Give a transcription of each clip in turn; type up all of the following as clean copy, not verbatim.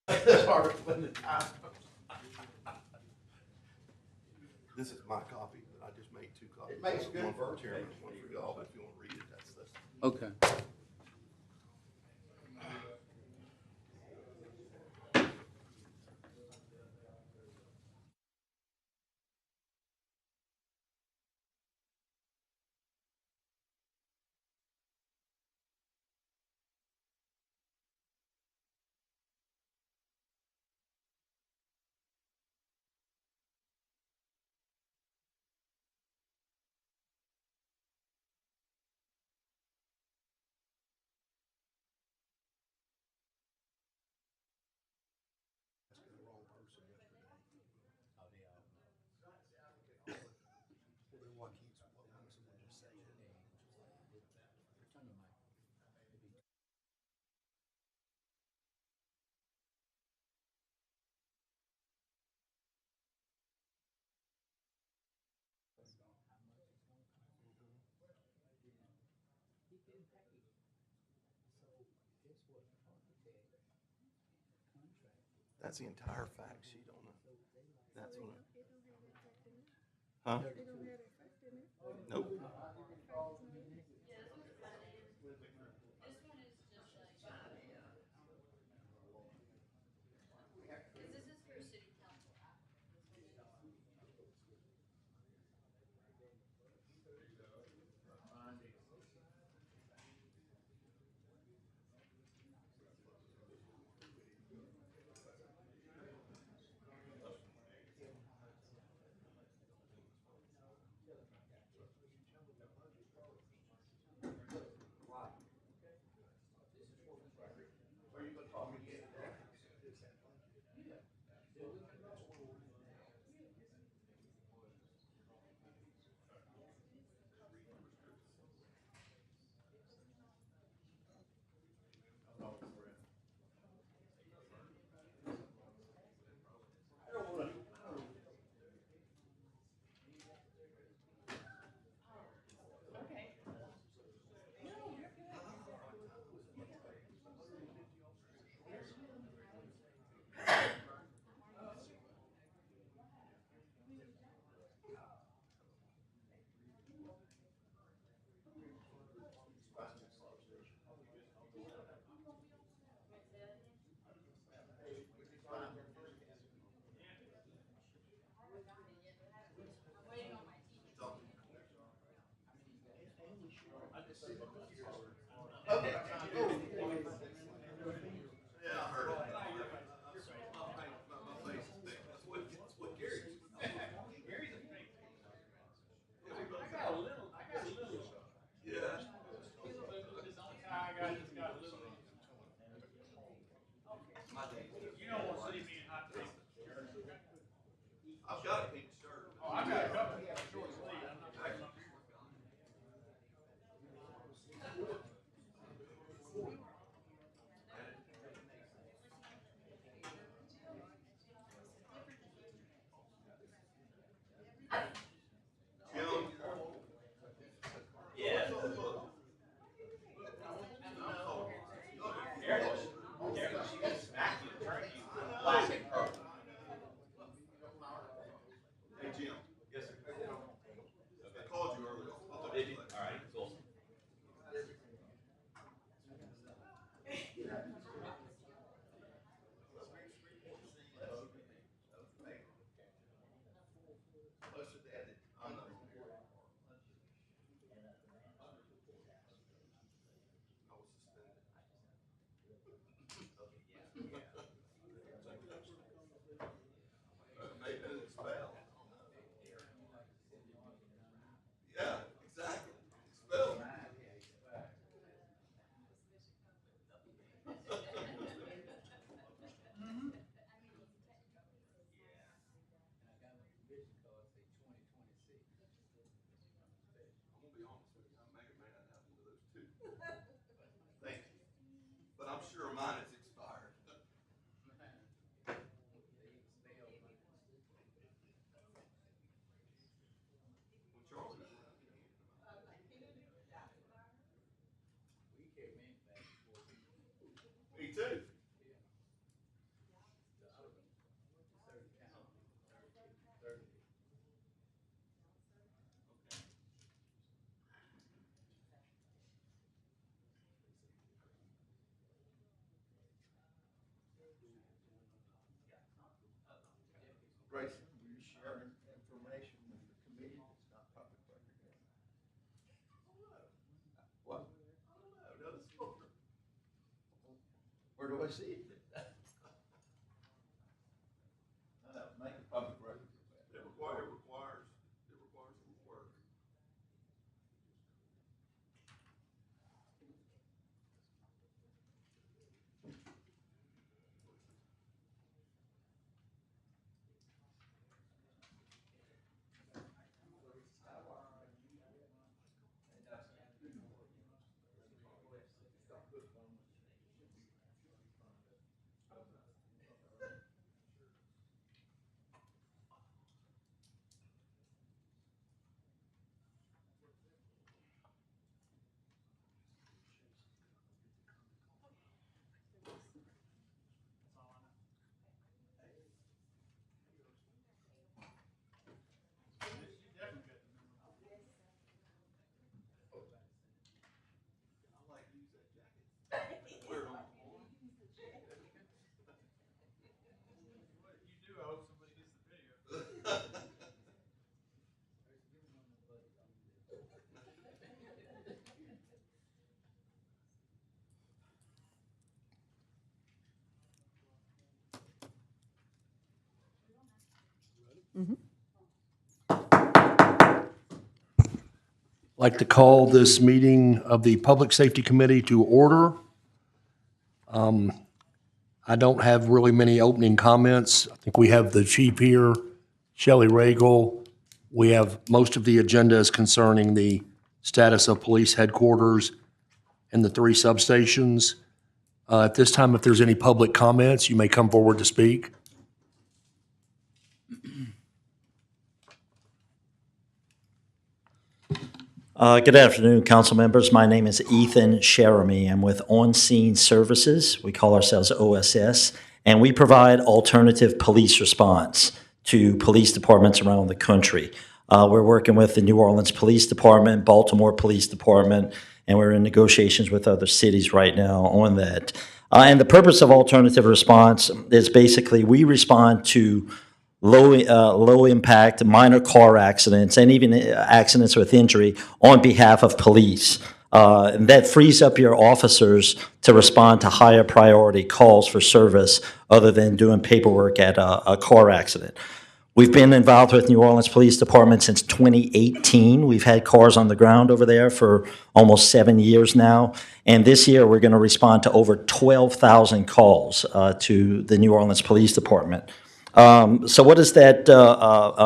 It's hard when the time. This is my copy, but I just made two copies. It makes good One for work. the chairman, one for y'all, but if you wanna read it, that's. Okay. Asking the wrong person yesterday. Well, then what keeps, what would someone just say it? That's the entire fact sheet on it. That's on it. Huh? Nope. Okay. Yeah, I heard it. My face is big. That's what Gary's. Yeah. I've got a pink shirt. Oh, I got a couple short sleeve. I'm not sure. Jim. Yeah. Careful, she can smack you and turn you. Plastic pearl. Grayson, will you share information with the committee that's not public record? What? No, this folder. Where do I see it? Make a public record. It requires some work. You do, I hope somebody gets the video. Like to call this meeting of the Public Safety Committee to order. I don't have really many opening comments. I think we have the chief here, Shelley Regal. We have most of the agendas concerning the status of police headquarters and the 3 substations. At this time, if there's any public comments, you may come forward to speak. Good afternoon, council members. My name is Ethan Sheremy. I'm with On Scene Services. We call ourselves OSS, and we provide alternative police response to police departments around the country. We're working with the New Orleans Police Department, Baltimore Police Department, and we're in negotiations with other cities right now on that. And the purpose of alternative response is basically we respond to low impact minor car accidents and even accidents with injury on behalf of police. And that frees up your officers to respond to higher priority calls for service other than doing paperwork at a car accident. We've been involved with New Orleans Police Department since 2018. We've had cars on the ground over there for almost 7 years now. And this year, we're going to respond to over 12,000 calls to the New Orleans Police Department. So what does that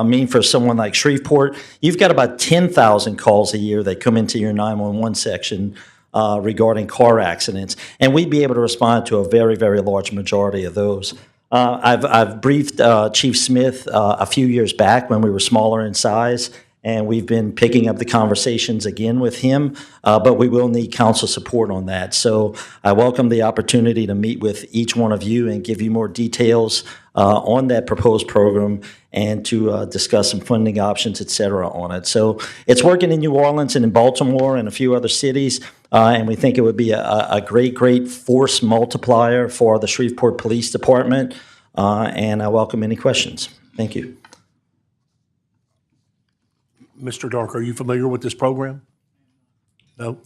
mean for someone like Shreveport? You've got about 10,000 calls a year that come into your 911 section regarding car accidents, and we'd be able to respond to a very, very large majority of those. I've briefed Chief Smith a few years back when we were smaller in size, and we've been picking up the conversations again with him, but we will need council support on that. So I welcome the opportunity to meet with each one of you and give you more details on that proposed program and to discuss some funding options, et cetera, on it. So it's working in New Orleans and in Baltimore and a few other cities, and we think it would be a great, great force multiplier for the Shreveport Police Department, and I welcome any questions. Thank you. Mr. Dark, are you familiar with this program? No?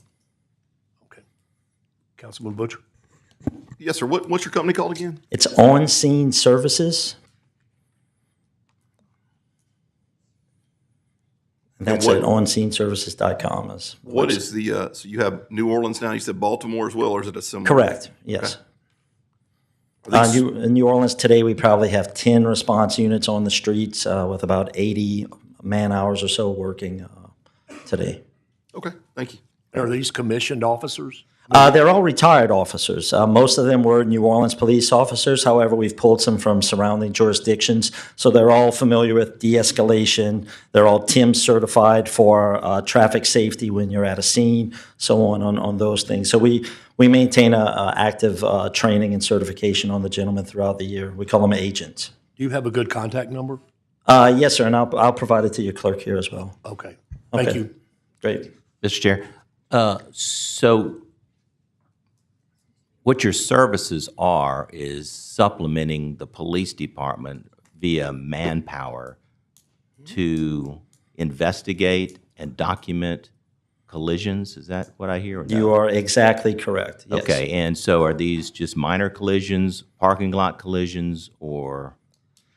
Okay. Councilman Butcher? Yes, sir. What's your company called again? It's On Scene Services. And that's what- at onsceneservices.com. What is the, so you have New Orleans now, you said Baltimore as well, or is it a similar? Correct, yes. Are these- In New Orleans today, we probably have 10 response units on the streets with about 80 man-hours or so working today. Okay, thank you. Are these commissioned officers? They're all retired officers. Most of them were New Orleans police officers. However, we've pulled some from surrounding jurisdictions. So they're all familiar with de-escalation. They're all TIM certified for traffic safety when you're at a scene, so on those things. So we maintain a active training and certification on the gentlemen throughout the year. We call them agents. Do you have a good contact number? Yes, sir, and I'll provide it to your clerk here as well. Okay. Thank Okay. you. Great. Mr. Chair, so what your services are is supplementing the police department via manpower to investigate and document collisions? Is that what I hear? Or no? You are exactly correct. Yes. Okay, and so are these just minor collisions, parking lot collisions, or?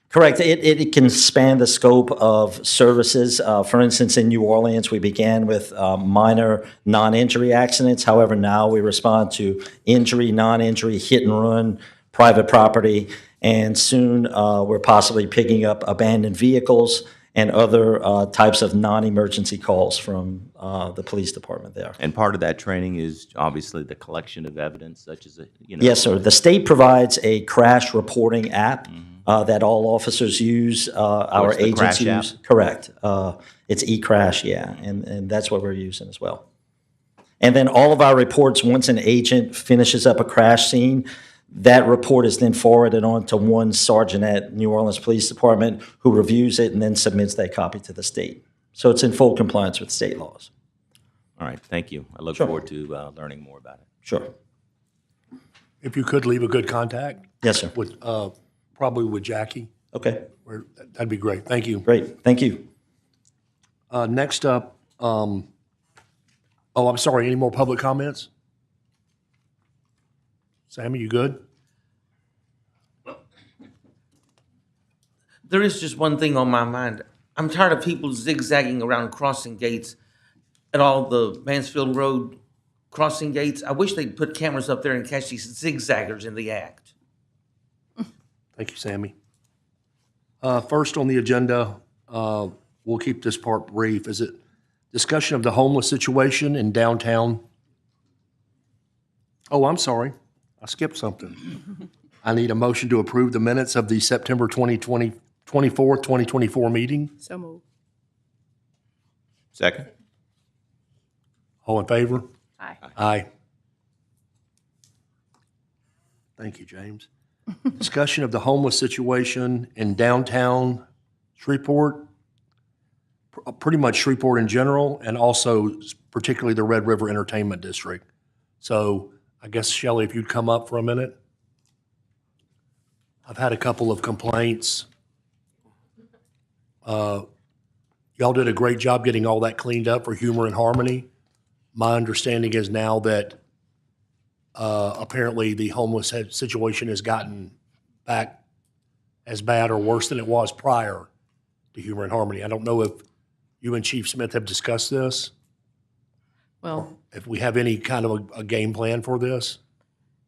Correct. It can span the scope of services. For instance, in New Orleans, we began with minor non-injury accidents. However, now we respond to injury, non-injury, hit and run, private property, and soon we're possibly picking up abandoned vehicles and other types of non-emergency calls from the police department there. And part of that training is obviously the collection of evidence, such as, Yes, sir. The state provides a crash reporting app that all officers use, our it's the agents Crash use. app? Correct. It's eCrash, yeah, and that's what we're using as well. And then all of our reports, once an agent finishes up a crash scene, that report is then forwarded on to one sergeant at New Orleans Police Department who reviews it and then submits that copy to the state. So it's in full compliance with state laws. All right, thank you. I look Sure. forward to learning more about it. Sure. If you could leave a good contact Yes, sir. with, probably with Jackie, Okay, that'd be great. Thank you. great. Thank you. Next up, oh, I'm sorry, any more public comments? Sammy, you good? There is just one thing on my mind. I'm tired of people zigzagging around crossing gates at all the Mansfield Road crossing gates. I wish they'd put cameras up there and catch these zigzaggers in the act. Thank you, Sammy. First on the agenda, we'll keep this part brief. Is it discussion of the homeless situation in downtown? Oh, I'm sorry. I skipped something. I need a motion to approve the minutes of the September 2024 meeting. So moved. Second? All in favor? Aye. Aye. Thank you, James. Discussion of the homeless situation in downtown Shreveport, pretty much Shreveport in general, and also particularly the Red River Entertainment District. So I guess, Shelley, if you'd come up for a minute. I've had a couple of complaints. Y'all did a great job getting all that cleaned up for Humor and Harmony. My understanding is now that apparently the homeless situation has gotten back as bad or worse than it was prior to Humor and Harmony. I don't know if you and Chief Smith have discussed this, Well, if we have any kind of a game plan for this.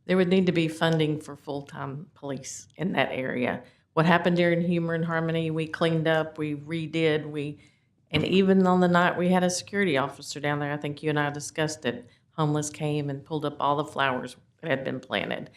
there would need to be funding for full-time police in that area. What happened during Humor and Harmony, we cleaned up, we redid, and even on the night we had a security officer down there, I think you and I discussed it, homeless came and pulled up all the flowers that had been planted.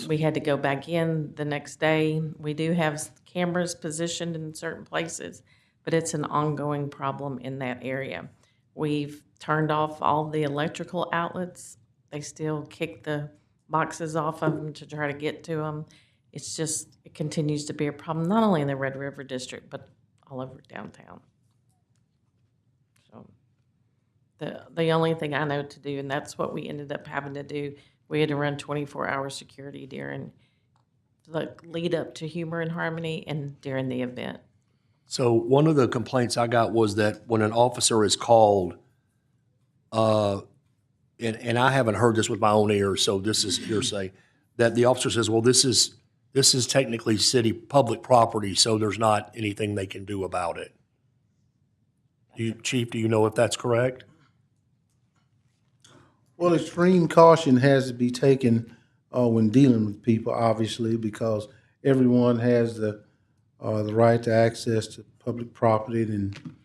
We had to go back in the next day. We do have cameras positioned in certain places, but it's an ongoing problem in that area. We've turned off all the electrical outlets. They still kick the boxes off of them to try to get to them. It's just, it continues to be a problem, not only in the Red River District, but all over downtown. So the only thing I know to do, and that's what we ended up having to do, we had to run 24-hour security during the lead up to Humor and Harmony and during the event. So one of the complaints I got was that when an officer is called, and I haven't heard this with my own ears, so this is hearsay, that the officer says, well, this is technically city public property, so there's not anything they can do about it. Chief, do you know if that's correct? Well, extreme caution has to be taken when dealing with people, obviously, because everyone has the right to access to public property and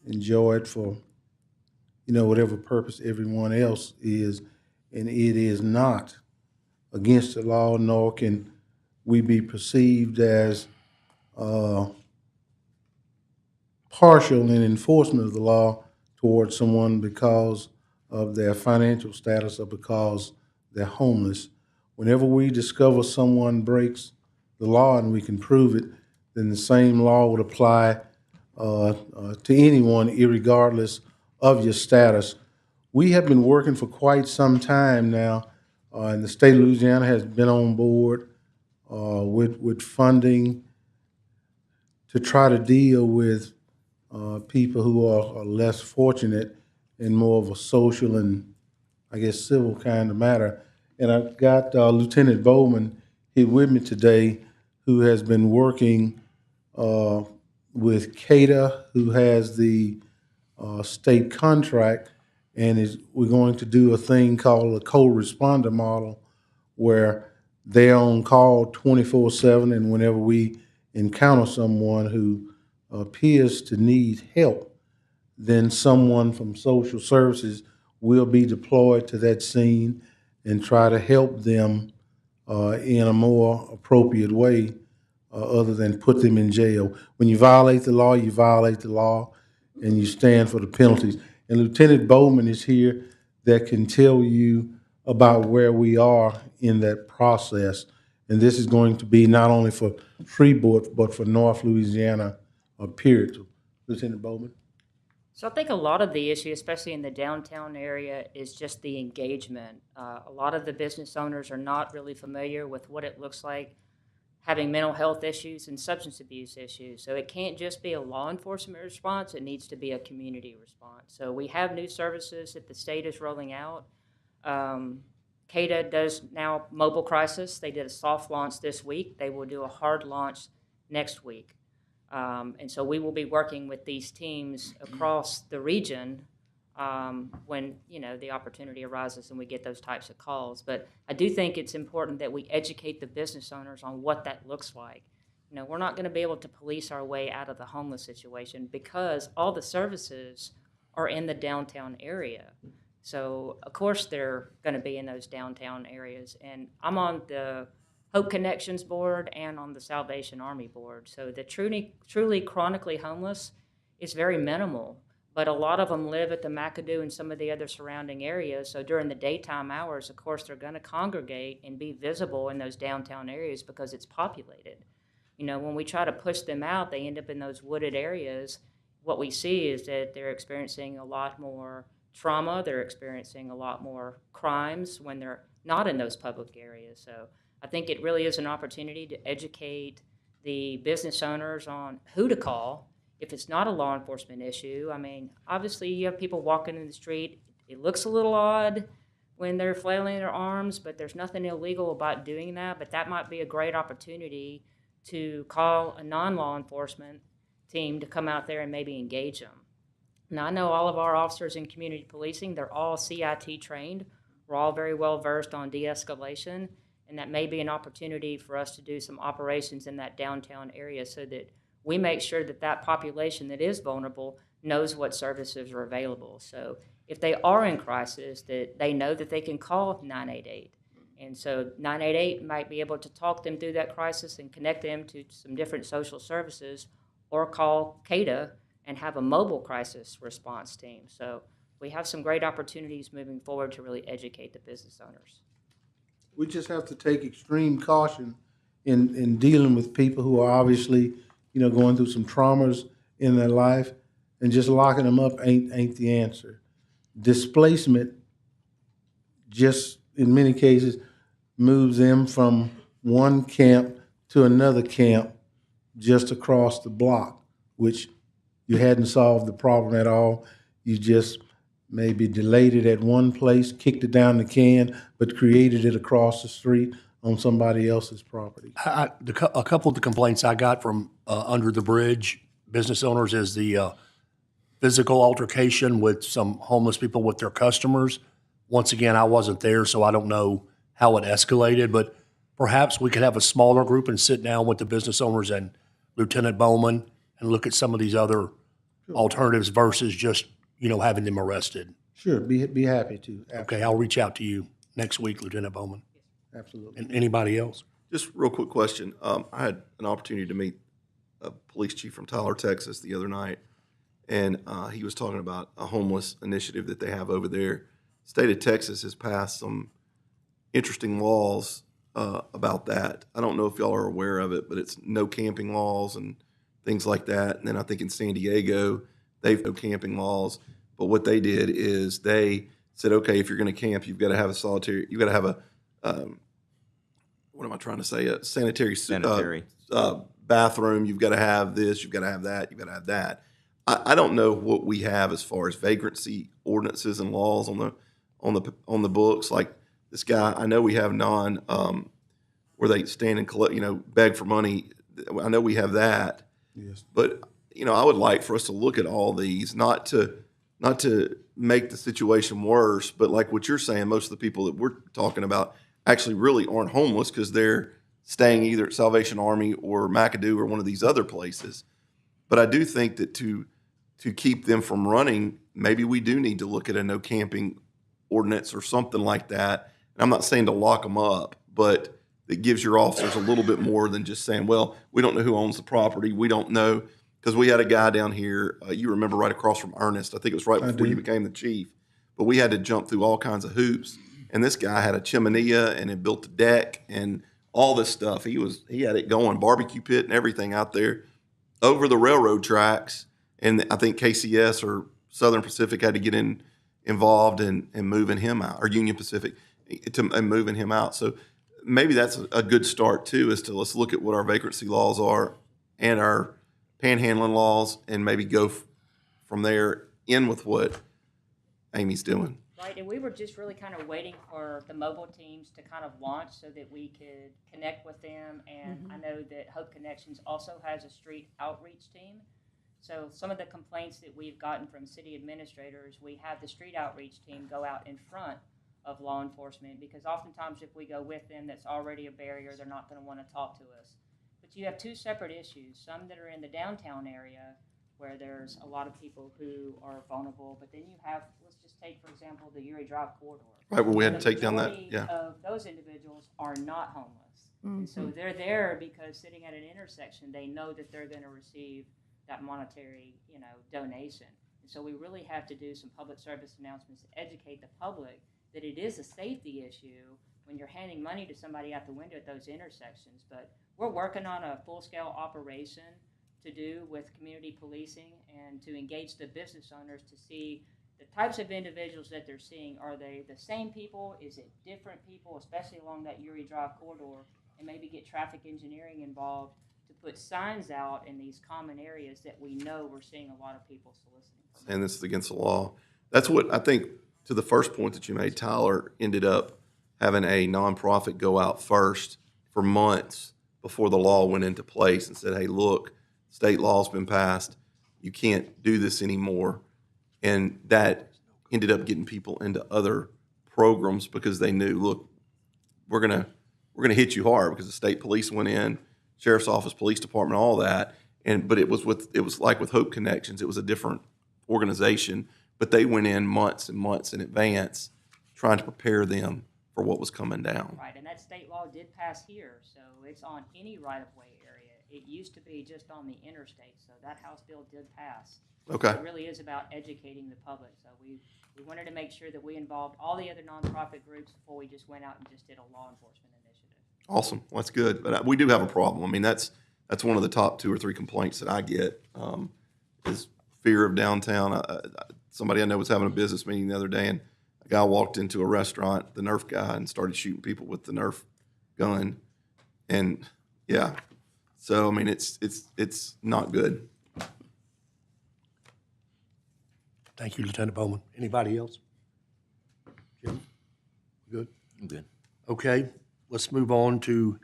enjoy it for, whatever purpose everyone else is. And it is not against the law, nor can we be perceived as partial in enforcement of the law towards someone because of their financial status or because they're homeless. Whenever we discover someone breaks the law and we can prove it, then the same law would apply to anyone, irregardless of your status. We have been working for quite some time now, and the state of Louisiana has been on board with funding to try to deal with people who are less fortunate in more of a social and, I guess, civil kind of matter. And I've got Lieutenant Bowman here with me today, who has been working with CADA, who has the state contract, and we're going to do a thing called a co-responder model, where they're on call 24/7, and whenever we encounter someone who appears to need help, then someone from social services will be deployed to that scene and try to help them in a more appropriate way, other than put them in jail. When you violate the law, you violate the law, and you stand for the penalties. And Lieutenant Bowman is here that can tell you about where we are in that process. And this is going to be not only for Shreveport, but for North Louisiana, period. Lieutenant Bowman? So I think a lot of the issue, especially in the downtown area, is just the engagement. A lot of the business owners are not really familiar with what it looks like having mental health issues and substance abuse issues. So it can't just be a law enforcement response, it needs to be a community response. So we have new services that the state is rolling out. CADA does now mobile crisis. They did a soft launch this week. They will do a hard launch next week. And so we will be working with these teams across the region when, the opportunity arises and we get those types of calls. But I do think it's important that we educate the business owners on what that looks like. We're not going to be able to police our way out of the homeless situation because all the services are in the downtown area. So, of course, they're going to be in those downtown areas. And I'm on the Hope Connections board and on the Salvation Army board. So the truly chronically homeless is very minimal, but a lot of them live at the McAdoo and some of the other surrounding areas. So during the daytime hours, of course, they're going to congregate and be visible in those downtown areas because it's populated. When we try to push them out, they end up in those wooded areas. What we see is that they're experiencing a lot more trauma. They're experiencing a lot more crimes when they're not in those public areas. So I think it really is an opportunity to educate the business owners on who to call if it's not a law enforcement issue. I mean, obviously you have people walking in the street. It looks a little odd when they're flailing their arms, but there's nothing illegal about doing that. But that might be a great opportunity to call a non-law enforcement team to come out there and maybe engage them. Now, I know all of our officers in community policing, they're all CIT trained. We're all very well versed on de-escalation. And that may be an opportunity for us to do some operations in that downtown area so that we make sure that that population that is vulnerable knows what services are available. So if they are in crisis, that they know that they can call 988. And so 988 might be able to talk them through that crisis and connect them to some different social services, or call CADA and have a mobile crisis response team. So we have some great opportunities moving forward to really educate the business owners. We just have to take extreme caution in dealing with people who are obviously, going through some traumas in their life, and just locking them up ain't the answer. Displacement just, in many cases, moves them from one camp to another camp just across the block, which you hadn't solved the problem at all. You just maybe delayed it at one place, kicked it down the can, but created it across the street on somebody else's property. A couple of the complaints I got from under the bridge business owners is the physical altercation with some homeless people with their customers. Once again, I wasn't there, so I don't know how it escalated, but perhaps we could have a smaller group and sit down with the business owners and Lieutenant Bowman and look at some of these other alternatives versus just having them arrested. Sure, be happy to. Absolutely. Okay, I'll reach out to you next week, Lieutenant Bowman. Absolutely. And anybody else? Just real quick question. I had an opportunity to meet a police chief from Tyler, Texas the other night, and he was talking about a homeless initiative that they have over there. State of Texas has passed some interesting laws about that. I don't know if y'all are aware of it, but it's no camping laws and things like that. And then I think in San Diego, they've no camping laws. But what they did is they said, okay, if you're going to camp, you've got to have a sanitary, bathroom, you've got to have this, you've got to have that, you've got to have that. I don't know what we have as far as vagrancy ordinances and laws on the books. Like this guy, I know we have where they stand and collect, beg for money. I know we have that. Yes. But I would like for us to look at all these, not to make the situation worse, but like what you're saying, most of the people that we're talking about actually really aren't homeless because they're staying either at Salvation Army or McAdoo or one of these other places. But I do think that to keep them from running, maybe we do need to look at a no camping ordinance or something like that. And I'm not saying to lock them up, but it gives your officers a little bit more than just saying, well, we don't know who owns the property. We don't know. Because we had a guy down here, you remember right across from Ernest. I think it was right before you became the chief. But we had to jump through all kinds of hoops. And this guy had a chimenea and had built a deck and all this stuff. He had it going, barbecue pit and everything out there over the railroad tracks. And I think KCS or Southern Pacific had to get involved in moving him out, or Union Pacific, and moving him out. So maybe that's a good start too, is to let's look at what our vagrancy laws are and our panhandling laws, and maybe go from there in with what Amy's doing. Right, and we were just really kind of waiting for the mobile teams to kind of launch so that we could connect with them. And I know that Hope Connections also has a street outreach team. So some of the complaints that we've gotten from city administrators, we have the street outreach team go out in front of law enforcement, because oftentimes if we go with them, that's already a barrier. They're not going to want to talk to us. But you have two separate issues, some that are in the downtown area where there's a lot of people who are vulnerable, but then you have, let's just take, for example, the Erie Drive corridor. Right, where we had The to take down that, majority yeah. of those individuals are not homeless. And so they're there because sitting at an intersection, they know that they're going to receive that monetary, donation. And so we really have to do some public service announcements to educate the public that it is a safety issue when you're handing money to somebody out the window at those intersections. But we're working on a full-scale operation to do with community policing and to engage the business owners to see the types of individuals that they're seeing. Are they the same people? Is it different people, especially along that Erie Drive corridor? And maybe get traffic engineering involved to put signs out in these common areas that we know we're seeing a lot of people soliciting. And this is against the law. That's what I think, to the first point that you made, Tyler ended up having a nonprofit go out first for months before the law went into place and said, hey, look, state law's been passed. You can't do this anymore. And that ended up getting people into other programs because they knew, look, we're gonna hit you hard, because the state police went in, sheriff's office, police department, all that. But it was like with Hope Connections, it was a different organization, but they went in months and months in advance trying to prepare them for what was coming down. Right, and that state law did pass here, so it's on any right-of-way area. It used to be just on the interstate, so that House bill did pass. Okay. It really is about educating the public, so we wanted to make sure that we involved all the other nonprofit groups before we just went out and just did a law enforcement initiative. Awesome. Well, that's good. But we do have a problem. I mean, that's one of the top 2 or 3 complaints that I get, is fear of downtown. Somebody I know was having a business meeting the other day, and a guy walked into a restaurant, the Nerf guy, and started shooting people with the Nerf gun. And yeah, so I mean, it's not good. Thank you, Lieutenant Bowman. Anybody else? Jim? Good? I'm good. Okay, let's move on to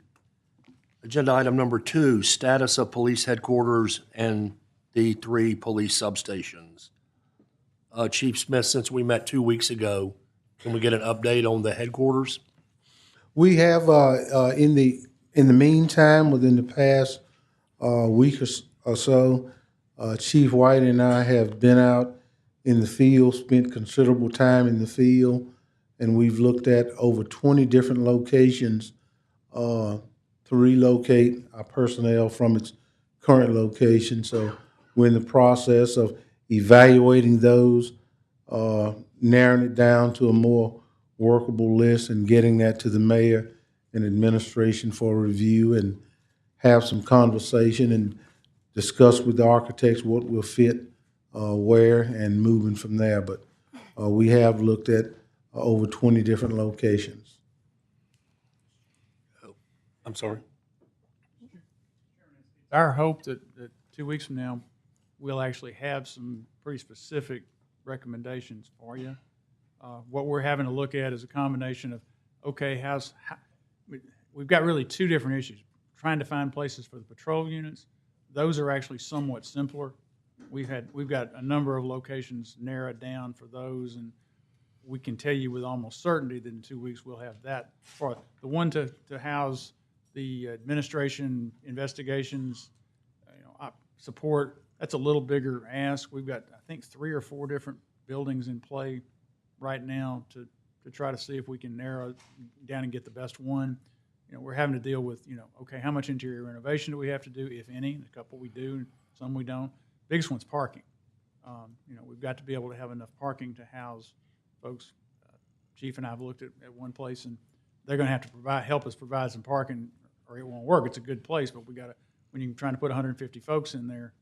agenda item number 2, status of police headquarters and the 3 police substations. Chief Smith, since we met 2 weeks ago, can we get an update on the headquarters? We have, in the meantime, within the past week or so, Chief White and I have been out in the field, spent considerable time in the field, and we've looked at over 20 different locations to relocate our personnel from its current location. So we're in the process of evaluating those, narrowing it down to a more workable list and getting that to the mayor and administration for review, and have some conversation and discuss with the architects what will fit where, and moving from there. But we have looked at over 20 different locations. I'm sorry. our hope that 2 weeks from now, we'll actually have some pretty specific recommendations for you. What we're having to look at is a combination of, okay, we've got really two different issues. Trying to find places for the patrol units. Those are actually somewhat simpler. We've got a number of locations narrowed down for those, and we can tell you with almost certainty that in 2 weeks we'll have that. For the one to house the administration investigations, support, that's a little bigger ask. We've got, I think, 3 or 4 different buildings in play right now to try to see if we can narrow it down and get the best one. We're having to deal with, okay, how much interior renovation do we have to do, if any? A couple we do, some we don't. Biggest one's parking. We've got to be able to have enough parking to house folks. Chief and I have looked at one place, and they're going to have to help us provide some parking, or it won't work. It's a good place, but when you're trying to put 150 folks in there,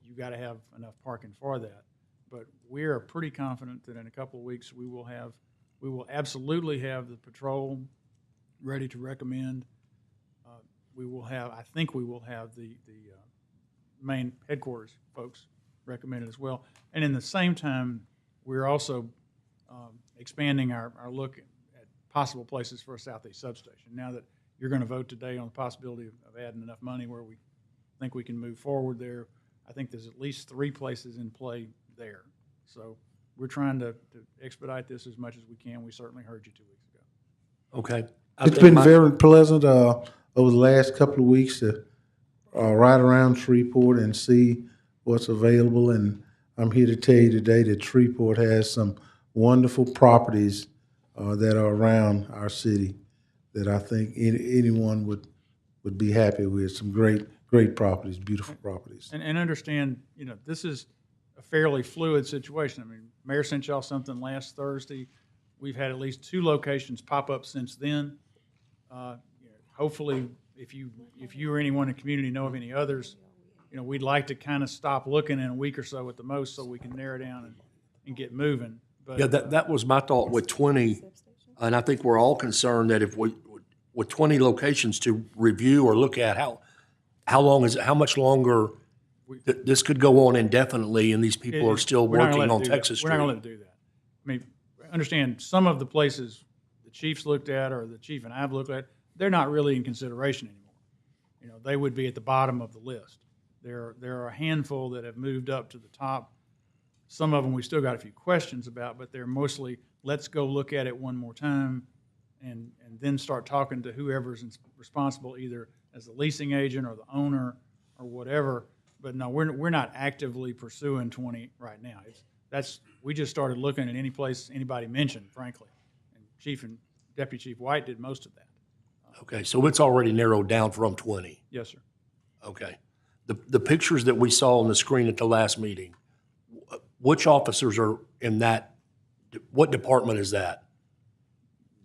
you got to have enough parking for that. But we are pretty confident that in a couple of weeks we will absolutely have the patrol ready to recommend. I think we will have the main headquarters folks recommended as well. And in the same time, we're also expanding our look at possible places for a Southeast substation. Now that you're going to vote today on the possibility of adding enough money where we think we can move forward there, I think there's at least 3 places in play there. So we're trying to expedite this as much as we can. We certainly heard you 2 weeks ago. Okay. It's been very pleasant over the last couple of weeks to ride around Shreveport and see what's available. And I'm here to tell you today that Shreveport has some wonderful properties that are around our city that I think anyone would be happy with. Some great properties, beautiful properties. And understand, this is a fairly fluid situation. I mean, Mayor sent y'all something last Thursday. We've had at least 2 locations pop up since then. Hopefully, if you or anyone in the community know of any others, we'd like to kind of stop looking in a week or so at the most, so we can narrow down and get moving. But Yeah, that was my thought with 20, and I think we're all concerned that if with 20 locations to review or look at, how much longer this could go on indefinitely, and these people are still we're not gonna working let it on do that. Texas We're not Street. going to do that. I mean, understand, some of the places the chief's looked at, or the chief and I've looked at, they're not really in consideration anymore. They would be at the bottom of the list. There are a handful that have moved up to the top. Some of them we still got a few questions about, but they're mostly, let's go look at it one more time and then start talking to whoever's responsible, either as the leasing agent or the owner or whatever. But no, we're not actively pursuing 20 right now. We just started looking at any place anybody mentioned, frankly. And Chief and Deputy Chief White did most of that. Okay, so it's already narrowed down from 20. Yes, sir. Okay. The pictures that we saw on the screen at the last meeting, which officers are in that, what department is that?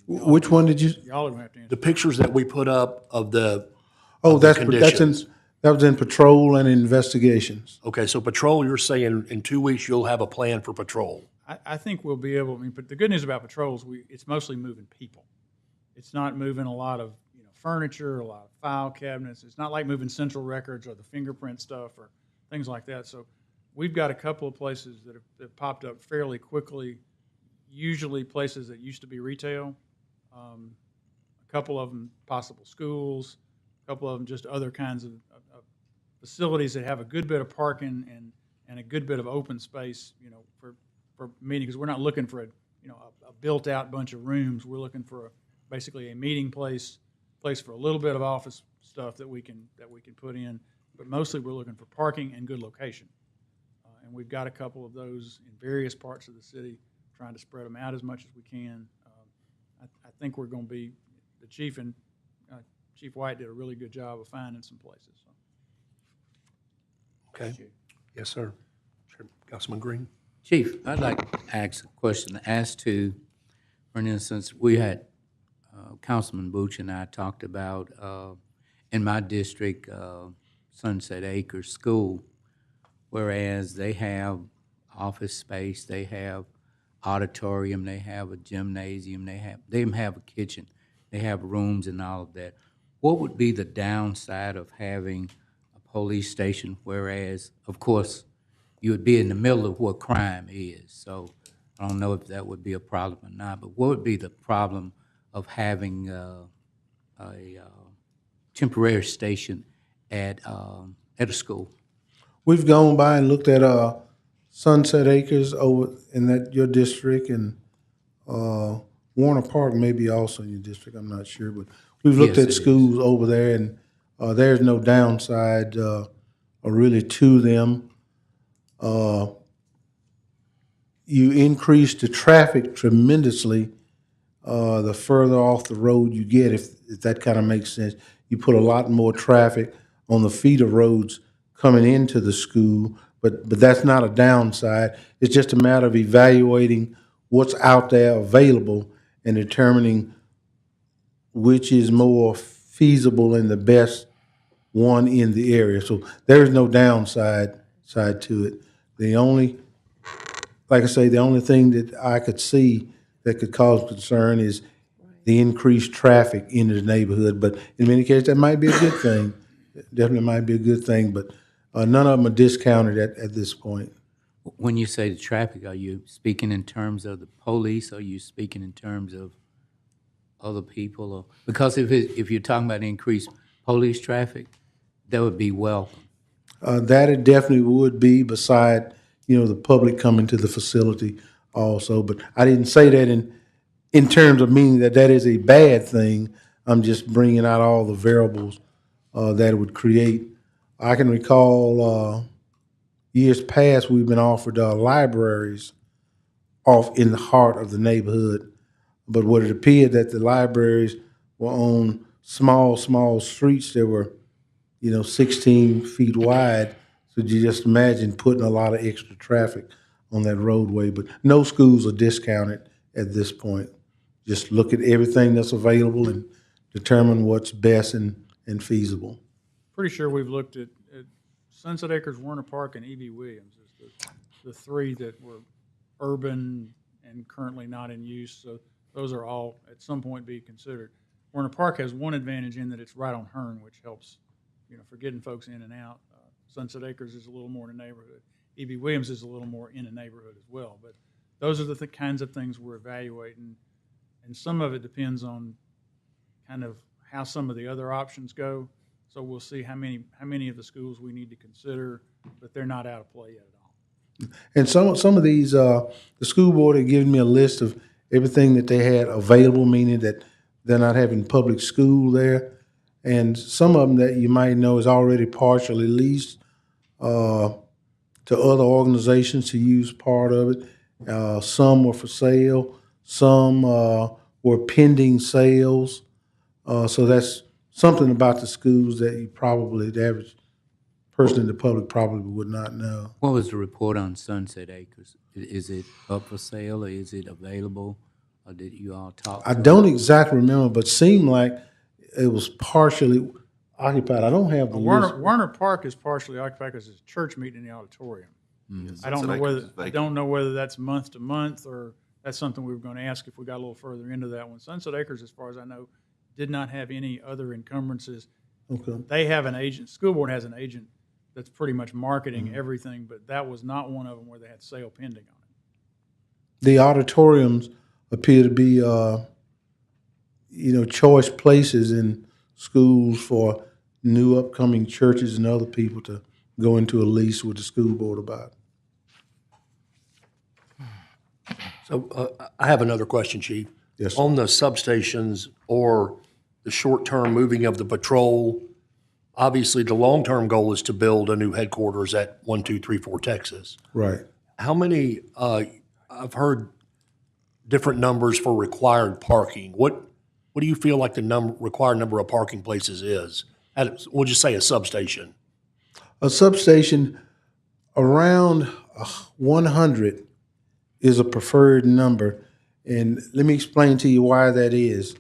Which one did you? Y'all are going to have to answer. The pictures that we put up of the, Oh, of the that was in patrol and investigations. okay, so patrol, you're saying in 2 weeks you'll have a plan for patrol? I think we'll be able, but the good news about patrols, it's mostly moving people. It's not moving a lot of furniture, a lot of file cabinets. It's not like moving central records or the fingerprint stuff or things like that. So we've got a couple of places that have popped up fairly quickly, usually places that used to be retail. A couple of them possible schools, a couple of them just other kinds of facilities that have a good bit of parking and a good bit of open space, for meetings. Because we're not looking for a built-out bunch of rooms. We're looking for basically a meeting place for a little bit of office stuff that we can put in. But mostly we're looking for parking and good location. And we've got a couple of those in various parts of the city, trying to spread them out as much as we can. I think we're going to be, the chief and Chief White did a really good job of finding some places. So. Okay. Yes, sir. Sure. Councilman Green? Chief, I'd like to ask a question as to, for instance, we had Councilman Booch and I talked about in my district, Sunset Acres School, whereas they have office space, they have auditorium, they have a gymnasium, they have a kitchen, they have rooms and all of that. what would be the downside of having a police station, whereas, of course, you would be in the middle of what crime is? So I don't know if that would be a problem or not, but what would be the problem of having a temporary station at a school? We've gone by and looked at Sunset Acres over in your district, and Warner Park may be also in your district, I'm not sure, but we've looked Yes, at it schools over there, and there's no downside really to them. You increase the traffic tremendously the further off the road you get, if that kind of makes sense. You put a lot more traffic on the feeder roads coming into the school, but that's not a downside. It's just a matter of evaluating what's out there available and determining which is more feasible and the best one in the area. So there is no downside to it. Like I say, the only thing that I could see that could cause concern is the increased traffic into the neighborhood. But in many cases, that might be a good thing. Definitely might be a good thing, but none of them are discounted at this point. When you say the traffic, are you speaking in terms of the police, or are you speaking in terms of other people? Or, because if you're talking about increased police traffic, that would be welcome. That it definitely would be, beside, the public coming to the facility also. But I didn't say that in terms of meaning that is a bad thing. I'm just bringing out all the variables that it would create. I can recall years past we've been offered libraries off in the heart of the neighborhood, but what it appeared that the libraries were on small streets that were 16 feet wide. So you just imagine putting a lot of extra traffic on that roadway. But no schools are discounted at this point. Just look at everything that's available and determine what's best and feasible. Pretty sure we've looked at Sunset Acres, Warner Park, and E.B. Williams as the three that were urban and currently not in use. So those are all at some point be considered. Warner Park has one advantage in that it's right on Hearn, which helps, for getting folks in and out. Sunset Acres is a little more in the neighborhood. E.B. Williams is a little more in the neighborhood as well. But those are the kinds of things we're evaluating. And some of it depends on kind of how some of the other options go. So we'll see how many of the schools we need to consider, but they're not out of play yet at all. And some of these, the school board had given me a list of everything that they had available, meaning that they're not having public school there. And some of them that you might know is already partially leased to other organizations to use part of it. Some were for sale. Some were pending sales. So that's something about the schools that the average person in the public probably would not know. What was the report on Sunset Acres? Is it up for sale, or is it available, or did you all talk? I don't exactly remember, but seemed like it was partially occupied. I don't have the list. Warner Park is partially occupied because it's a church meeting in the auditorium. I don't know whether that's month to month, or that's something we were going to ask if we got a little further into that one. Sunset Acres, as far as I know, did not have any other encumbrances. Okay. They have an agent. School board has an agent that's pretty much marketing everything, but that was not one of them where they had sale pending on it. The auditoriums appear to be, choice places in schools for new upcoming churches and other people to go into a lease with the school board about. So I have another question, Chief. Yes, sir. On the substations or the short-term moving of the patrol, obviously the long-term goal is to build a new headquarters at 1234 Texas. Right. How many, I've heard different numbers for required parking. What do you feel like the required number of parking places is? We'll just say a substation. A substation, around 100 is a preferred number. And let me explain to you why that is.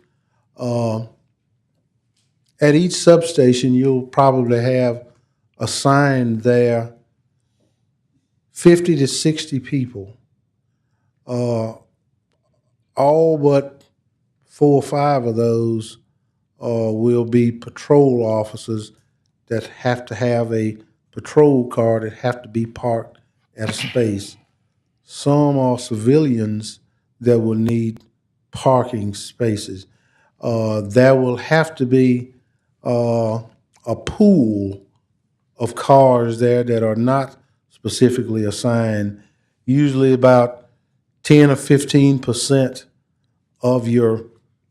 At each substation, you'll probably have assigned there 50 to 60 people. All but 4 or 5 of those will be patrol officers that have to have a patrol car that have to be parked at a space. Some are civilians that will need parking spaces. There will have to be a pool of cars there that are not specifically assigned. Usually about 10 or 15% of your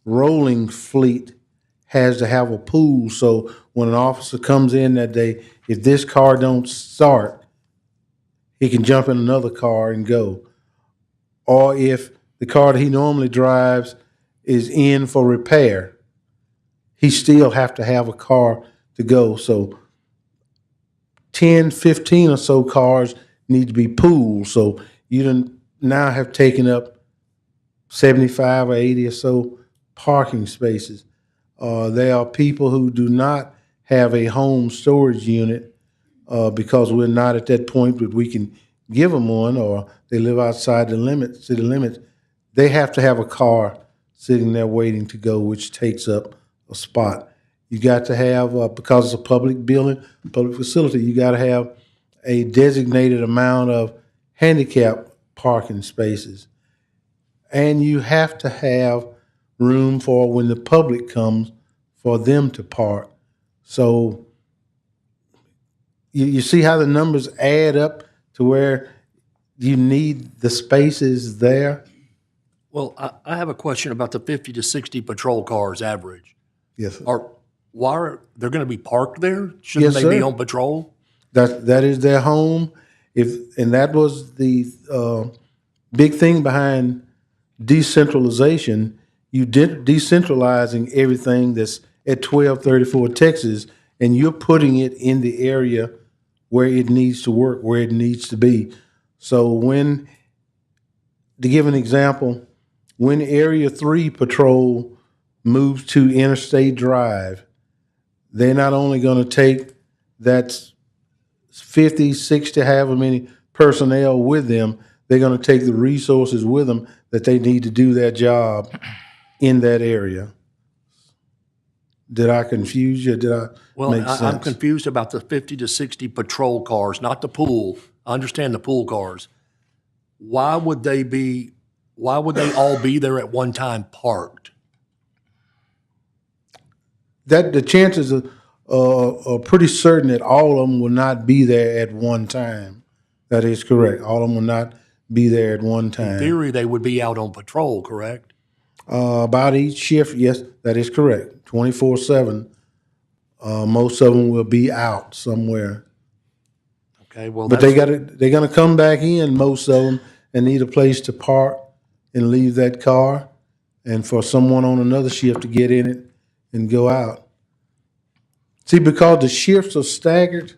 rolling fleet has to have a pool. So when an officer comes in that day, if this car don't start, he can jump in another car and go. Or if the car that he normally drives is in for repair, he still have to have a car to go. So 10, 15 or so cars need to be pooled. So you now have taken up 75 or 80 or so parking spaces. There are people who do not have a home storage unit because we're not at that point that we can give them one, or they live outside the city limits. They have to have a car sitting there waiting to go, which takes up a spot. You got to have, because it's a public building, public facility, you got to have a designated amount of handicap parking spaces. And you have to have room for when the public comes for them to park. So you see how the numbers add up to where you need the spaces there? Well, I have a question about the 50 to 60 patrol cars average. Yes, sir. Why are they're going to be parked there? Shouldn't Yes, they be sir. on patrol? That is their home. And that was the big thing behind decentralization. You did decentralizing everything that's at 1234 Texas, and you're putting it in the area where it needs to work, where it needs to be. So to give an example, when Area 3 Patrol moves to Interstate Drive, they're not only going to take that 50, 60, however many personnel with them, they're going to take the resources with them that they need to do their job in that area. Did I confuse you? Did I make sense? I'm confused about the 50 to 60 patrol cars, not the pool. I understand the pool cars. Why would they all be there at one time parked? That the chances are pretty certain that all of them will not be there at one time. That is correct. All of them will not be there at one In time. theory, they would be out on patrol, correct? About each shift, yes, that is correct. 24/7. Most of them will be out somewhere. Okay, well, But they're going to come back in, most of them, and need a place to park and leave that car, and for someone on another shift to get in it and go out. See, because the shifts are staggered,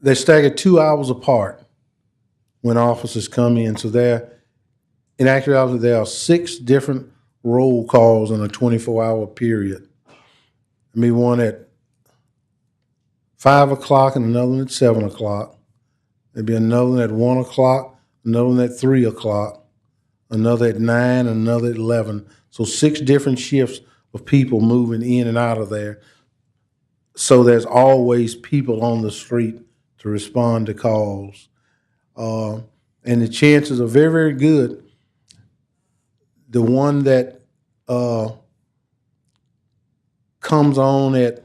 they're staggered 2 hours apart when officers come in. So in actuality, there are 6 different roll calls in a 24-hour period. I mean, one at 5 o'clock and another one at 7 o'clock. There'd be another one at 1 o'clock, another one at 3 o'clock, another at 9, another at 11. So 6 different shifts of people moving in and out of there. So there's always people on the street to respond to calls. And the chances are very, very good. The one that comes on at,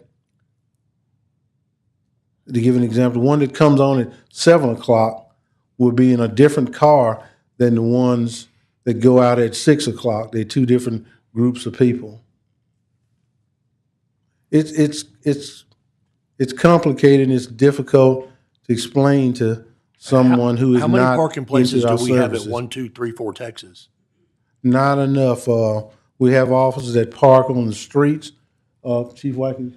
to give an example, the one that comes on at 7 o'clock will be in a different car than the ones that go out at 6 o'clock. They're 2 different groups of people. It's complicated and it's difficult to explain to someone who is How many not parking places into our do we have at services. 1, 2, 3, 4 Texas? Not enough. We have officers that park on the streets. Chief Watkins,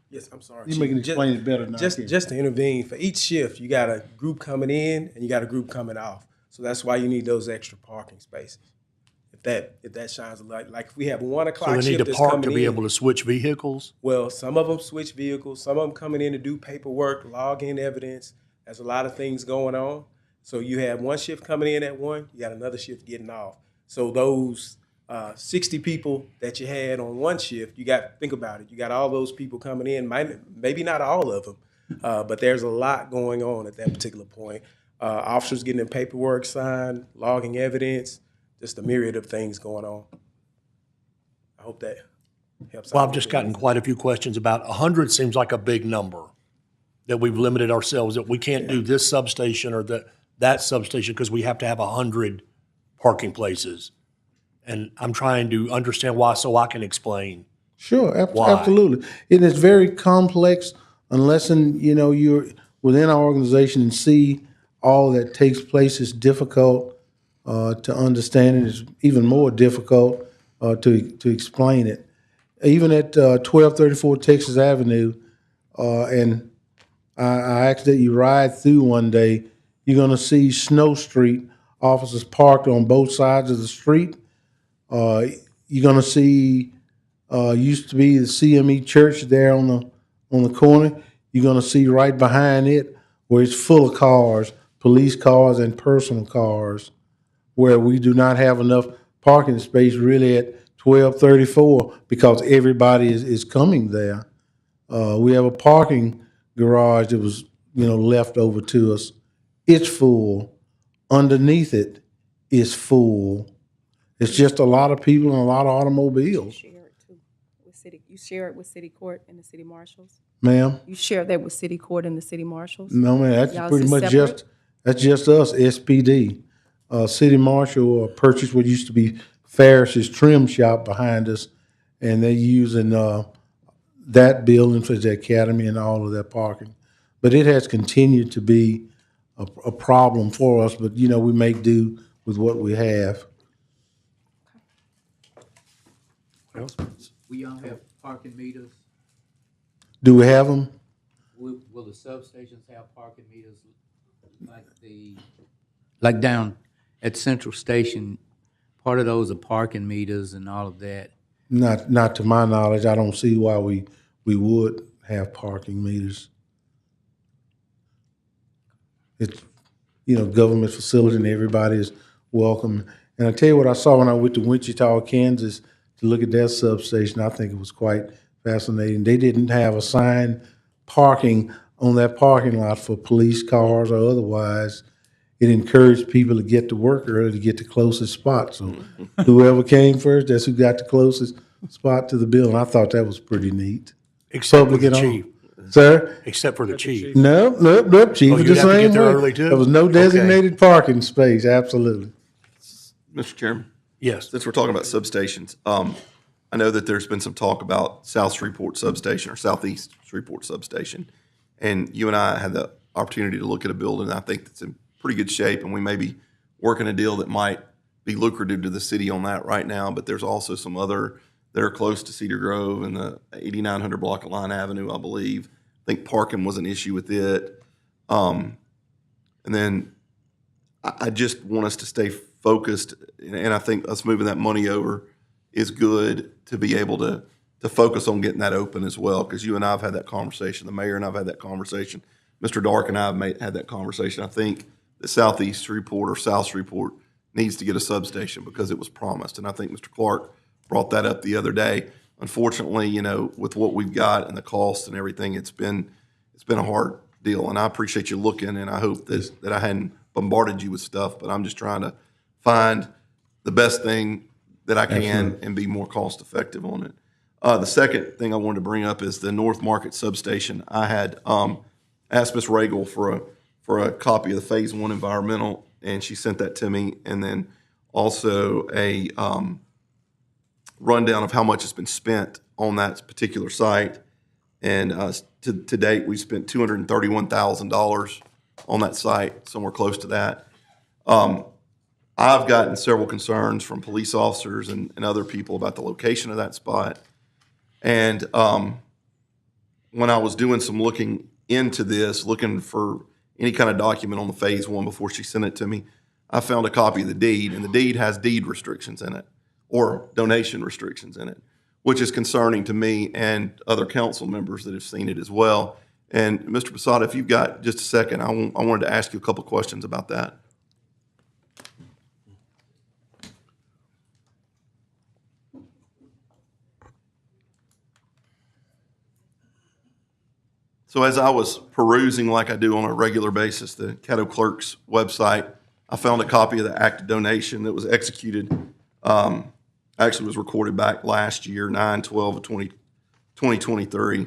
Yes, I'm sorry. you can explain it better than I can. Just to intervene, for each shift, you got a group coming in and you got a group coming off. So that's why you need those extra parking spaces. If that shines a light, like if we have 1 So o'clock they need shift to that's park coming to be in, able to switch vehicles? well, some of them switch vehicles, some of them coming in to do paperwork, log in evidence. There's a lot of things going on. So you have one shift coming in at 1, you got another shift getting off. So those 60 people that you had on one shift, you got, think about it, you got all those people coming in, maybe not all of them, but there's a lot going on at that particular point. Officers getting their paperwork signed, logging evidence, just a myriad of things going on. I hope that helps. Well, out I've a just little bit. gotten quite a few questions about 100 seems like a big number, that we've limited ourselves, that we can't do this substation or that substation because we have to have 100 parking places. And I'm trying to understand why so I can explain. Sure, Why? absolutely. It is very complex unless you're within our organization and see all that takes place. It's difficult to understand, and it's even more difficult to explain it. Even at 1234 Texas Avenue, and I asked that you ride through one day, you're going to see Snow Street officers parked on both sides of the street. You're going to see used to be the CME Church there on the corner. You're going to see right behind it where it's full of cars, police cars and personal cars, where we do not have enough parking space really at 1234 because everybody is coming there. We have a parking garage that was left over to us. It's full. Underneath it is full. It's just a lot of people and a lot of automobiles. Share it too with city. You share it with city court and the city marshals. Ma'am? You share that with city court and the city marshals. No, man, that's Y'all pretty is much separate? that's just us, SPD. City Marshal purchased what used to be Ferris's trim shop behind us, and they're using that building for the academy and all of that parking. But it has continued to be a problem for us, but we make do with what we have. We all have parking meters. Do we have them? Will the substations have parking meters like down at Central Station? Part of those are parking meters and all of that. Not to my knowledge. I don't see why we would have parking meters. It's government facility and everybody is welcome. And I tell you what I saw when I went to Wichita, Kansas to look at their substation. I think it was quite fascinating. They didn't have assigned parking on that parking lot for police cars or otherwise. It encouraged people to get to work early to get the closest spot. So whoever came first, that's who got the closest spot to the building. I thought that was pretty neat. Except for Public the and all. chief. Sir? Except for the chief. No, chief Oh, was you'd the have to same get there way. early, too? There was no Okay. designated parking space, absolutely. Mr. Chairman, Yes. since we're talking about substations, I know that there's been some talk about South Shreveport substation or Southeast Shreveport substation. And you and I had the opportunity to look at a building. I think that's in pretty good shape, and we may be working a deal that might be lucrative to the city on that right now. But there's also some other that are close to Cedar Grove and the 8900 block of Line Avenue, I believe. I think parking was an issue with it. And then I just want us to stay focused, and I think us moving that money over is good to be able to focus on getting that open as well, because you and I have had that conversation. The mayor and I have had that conversation. Mr. Dark and I have had that conversation. I think the Southeast Shreveport or South Shreveport needs to get a substation because it was promised, and I think Mr. Clark brought that up the other day. Unfortunately, with what we've got and the cost and everything, it's been a hard deal, and I appreciate you looking, and I hope that I hadn't bombarded you with stuff, but I'm just trying to find the best thing that I can and be more cost effective on it. The second thing I wanted to bring up is the North Market substation. I had asked Ms. Regal for a copy of the Phase 1 environmental, and she sent that to me, and then also a rundown of how much has been spent on that particular site. And to date, we've spent $231,000 on that site, somewhere close to that. I've gotten several concerns from police officers and other people about the location of that spot. And when I was doing some looking into this, looking for any kind of document on the Phase 1 before she sent it to me, I found a copy of the deed, and the deed has deed restrictions in it, or donation restrictions in it, which is concerning to me and other council members that have seen it as well. And Mr. Posada, if you've got just a second, I wanted to ask you a couple questions about that. So as I was perusing, like I do on a regular basis, the Caddo Clerk's website, I found a copy of the act of donation that was executed, actually was recorded back last year, 9/12 of 2023.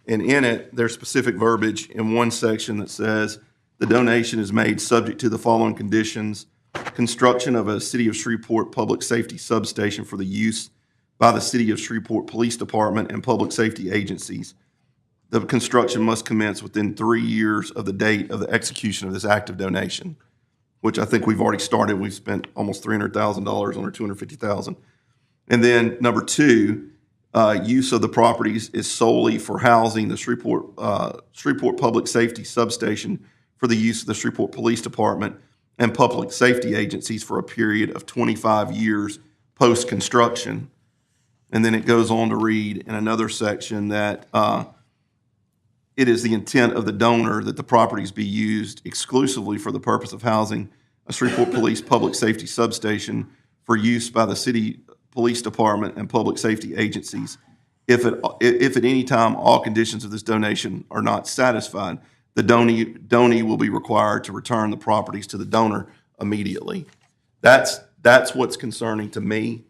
And in it, there's specific verbiage in one section that says, the donation is made subject to the following conditions: construction of a City of Shreveport public safety substation for the use by the City of Shreveport Police Department and public safety agencies. The construction must commence within 3 years of the date of the execution of this act of donation, which I think we've already started. We've spent almost $300,000 on our $250,000. And then number two, use of the properties is solely for housing the Shreveport Public Safety Substation for the use of the Shreveport Police Department and public safety agencies for a period of 25 years post-construction. And then it goes on to read in another section that it is the intent of the donor that the properties be used exclusively for the purpose of housing a Shreveport Police Public Safety Substation for use by the City Police Department and public safety agencies. If at any time all conditions of this donation are not satisfied, the donee will be required to return the properties to the donor immediately. That's what's concerning to me.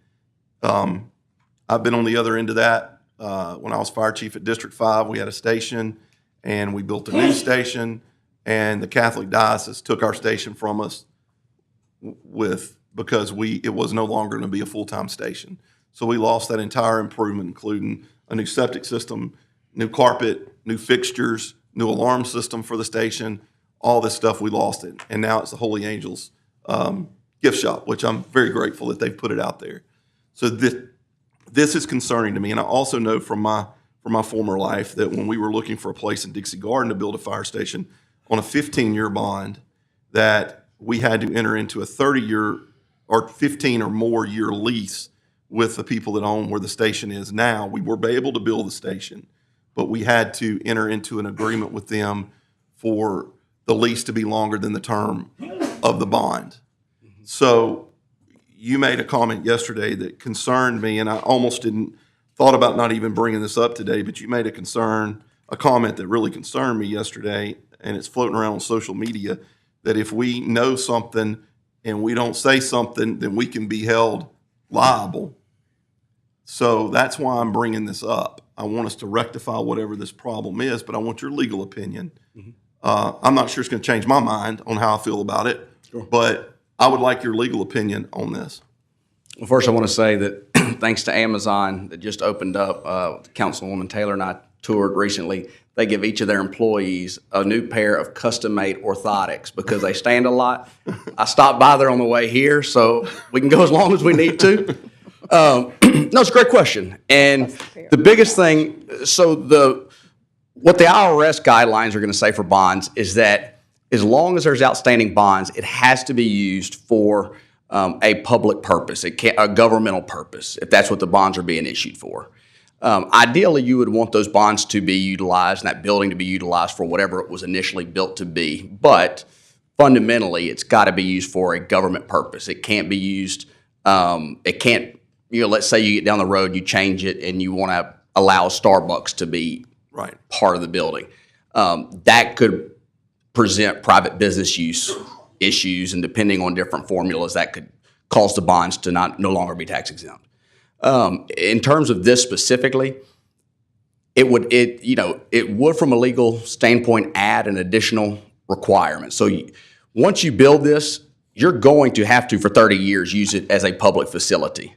I've been on the other end of that. When I was fire chief at District 5, we had a station, and we built a new station, and the Catholic Diocese took our station from us because it was no longer going to be a full-time station. So we lost that entire improvement, including a new septic system, new carpet, new fixtures, new alarm system for the station. All this stuff, we lost it. And now it's the Holy Angels gift shop, which I'm very grateful that they've put it out there. So this is concerning to me. And I also know from my former life that when we were looking for a place in Dixie Garden to build a fire station on a 15-year bond, that we had to enter into a 30-year or 15 or more year lease with the people that own where the station is now. We were able to build the station, but we had to enter into an agreement with them for the lease to be longer than the term of the bond. So you made a comment yesterday that concerned me, and I almost thought about not even bringing this up today, but you made a comment that really concerned me yesterday, and it's floating around on social media, that if we know something and we don't say something, then we can be held liable. So that's why I'm bringing this up. I want us to rectify whatever this problem is, but I want your legal opinion. I'm not sure it's going to change my mind on how I feel about it, but I would like your legal opinion on this. Well, first I want to say that thanks to Amazon that just opened up, Councilwoman Taylor and I toured recently, they give each of their employees a new pair of custom-made orthotics because they stand a lot. I stopped by there on the way here, so we can go as long as we need to. No, it's a great question. And the biggest thing, what the IRS guidelines are going to say for bonds is that as long as there's outstanding bonds, it has to be used for a public purpose, a governmental purpose, if that's what the bonds are being issued for. Ideally, you would want those bonds to be utilized and that building to be utilized for whatever it was initially built to be. But fundamentally, it's got to be used for a government purpose. It can't be used, let's say you get down the road, you change it, and you want to allow Starbucks to be part of the building. That could present private business use issues, and depending on different formulas, that could cause the bonds to no longer be tax exempt. In terms of this specifically, it would from a legal standpoint add an additional requirement. So once you build this, you're going to have to, for 30 years, use it as a public facility.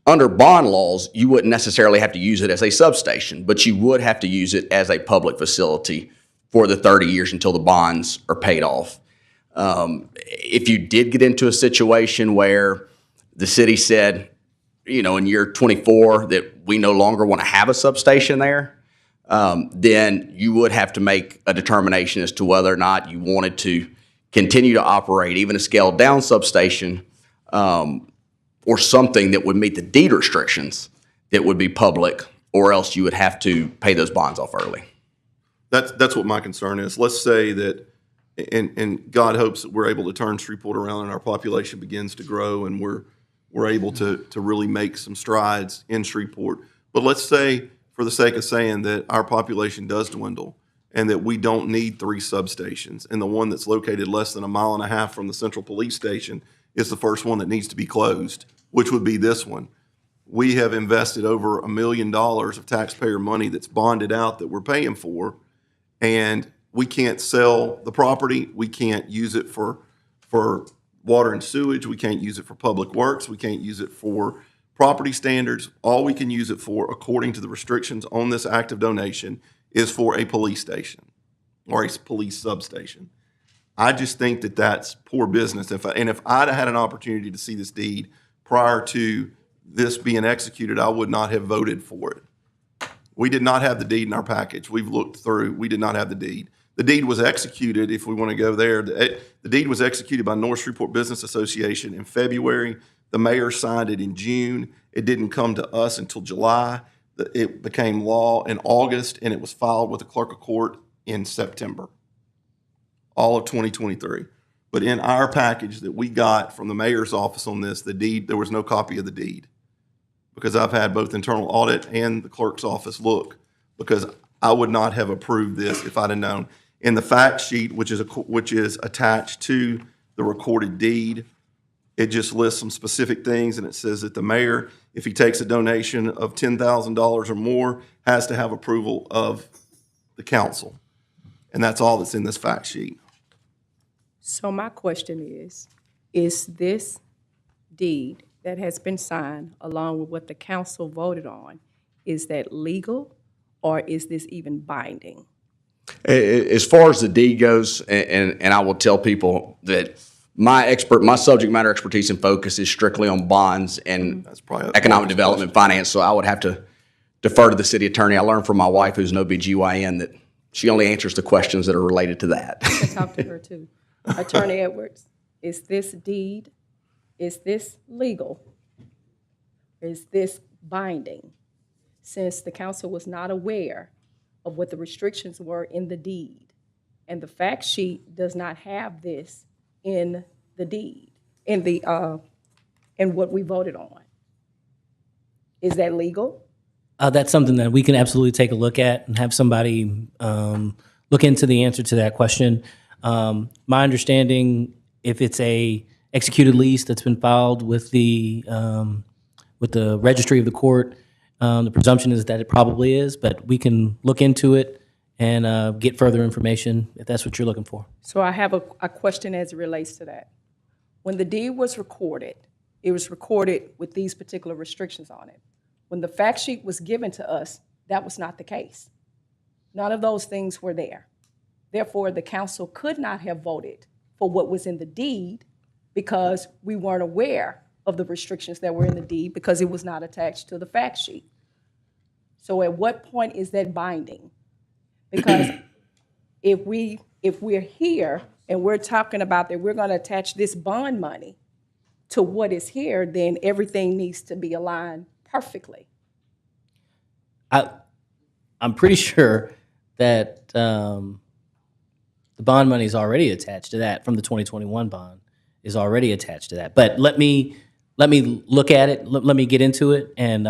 Under bond laws, you wouldn't necessarily have to use it as a substation, but you would have to use it as a public facility for the 30 years until the bonds are paid off. If you did get into a situation where the city said, in year 24 that we no longer want to have a substation there, then you would have to make a determination as to whether or not you wanted to continue to operate even a scaled down substation or something that would meet the deed restrictions that would be public, or else you would have to pay those bonds off early. That's what my concern is. Let's say that, and God hopes that we're able to turn Shreveport around and our population begins to grow and we're able to really make some strides in Shreveport. But let's say, for the sake of saying, that our population does dwindle and that we don't need 3 substations. And the one that's located less than a mile and a half from the central police station is the first one that needs to be closed, which would be this one. We have invested over $1 million of taxpayer money that's bonded out that we're paying for, and we can't sell the property. We can't use it for water and sewage. We can't use it for public works. We can't use it for property standards. All we can use it for, according to the restrictions on this act of donation, is for a police station or a police substation. I just think that that's poor business. If I'd had an opportunity to see this deed prior to this being executed, I would not have voted for it. We did not have the deed in our package. We've looked through. We did not have the deed. The deed was executed, if we want to go there, the deed was executed by North Shreveport Business Association in February. The mayor signed it in June. It didn't come to us until July. It became law in August, and it was filed with the clerk of court in September, all of 2023. But in our package that we got from the mayor's office on this, the deed, there was no copy of the deed, because I've had both internal audit and the clerk's office look, because I would not have approved this if I'd have known. In the fact sheet, which is attached to the recorded deed, it just lists some specific things, and it says that the mayor, if he takes a donation of $10,000 or more, has to have approval of the council. And that's all that's in this fact sheet. So my question is this deed that has been signed along with what the council voted on, is that legal or is this even binding? As far as the deed goes, and I will tell people that my subject matter expertise and focus is strictly on bonds and economic development finance, so I would have to defer to the city attorney. I learned from my wife, who's an OBGYN, that she only answers the questions that are related to that. I can talk to her too. Attorney Edwards, is this deed, is this legal? Is this binding? Since the council was not aware of what the restrictions were in the deed, and the fact sheet does not have this in the deed, in what we voted on. Is that legal? That's something that we can absolutely take a look at and have somebody look into the answer to that question. My understanding, if it's a executed lease that's been filed with the registry of the court, the presumption is that it probably is, but we can look into it and get further information if that's what you're looking for. So I have a question as it relates to that. When the deed was recorded, it was recorded with these particular restrictions on it. When the fact sheet was given to us, that was not the case. None of those things were there. Therefore, the council could not have voted for what was in the deed because we weren't aware of the restrictions that were in the deed because it was not attached to the fact sheet. So at what point is that binding? Because if we're here and we're talking about that we're going to attach this bond money to what is here, then everything needs to be aligned perfectly. I'm pretty sure that the bond money is already attached to that from the 2021 bond is already attached to that. But let me look at it. Let me get into it, and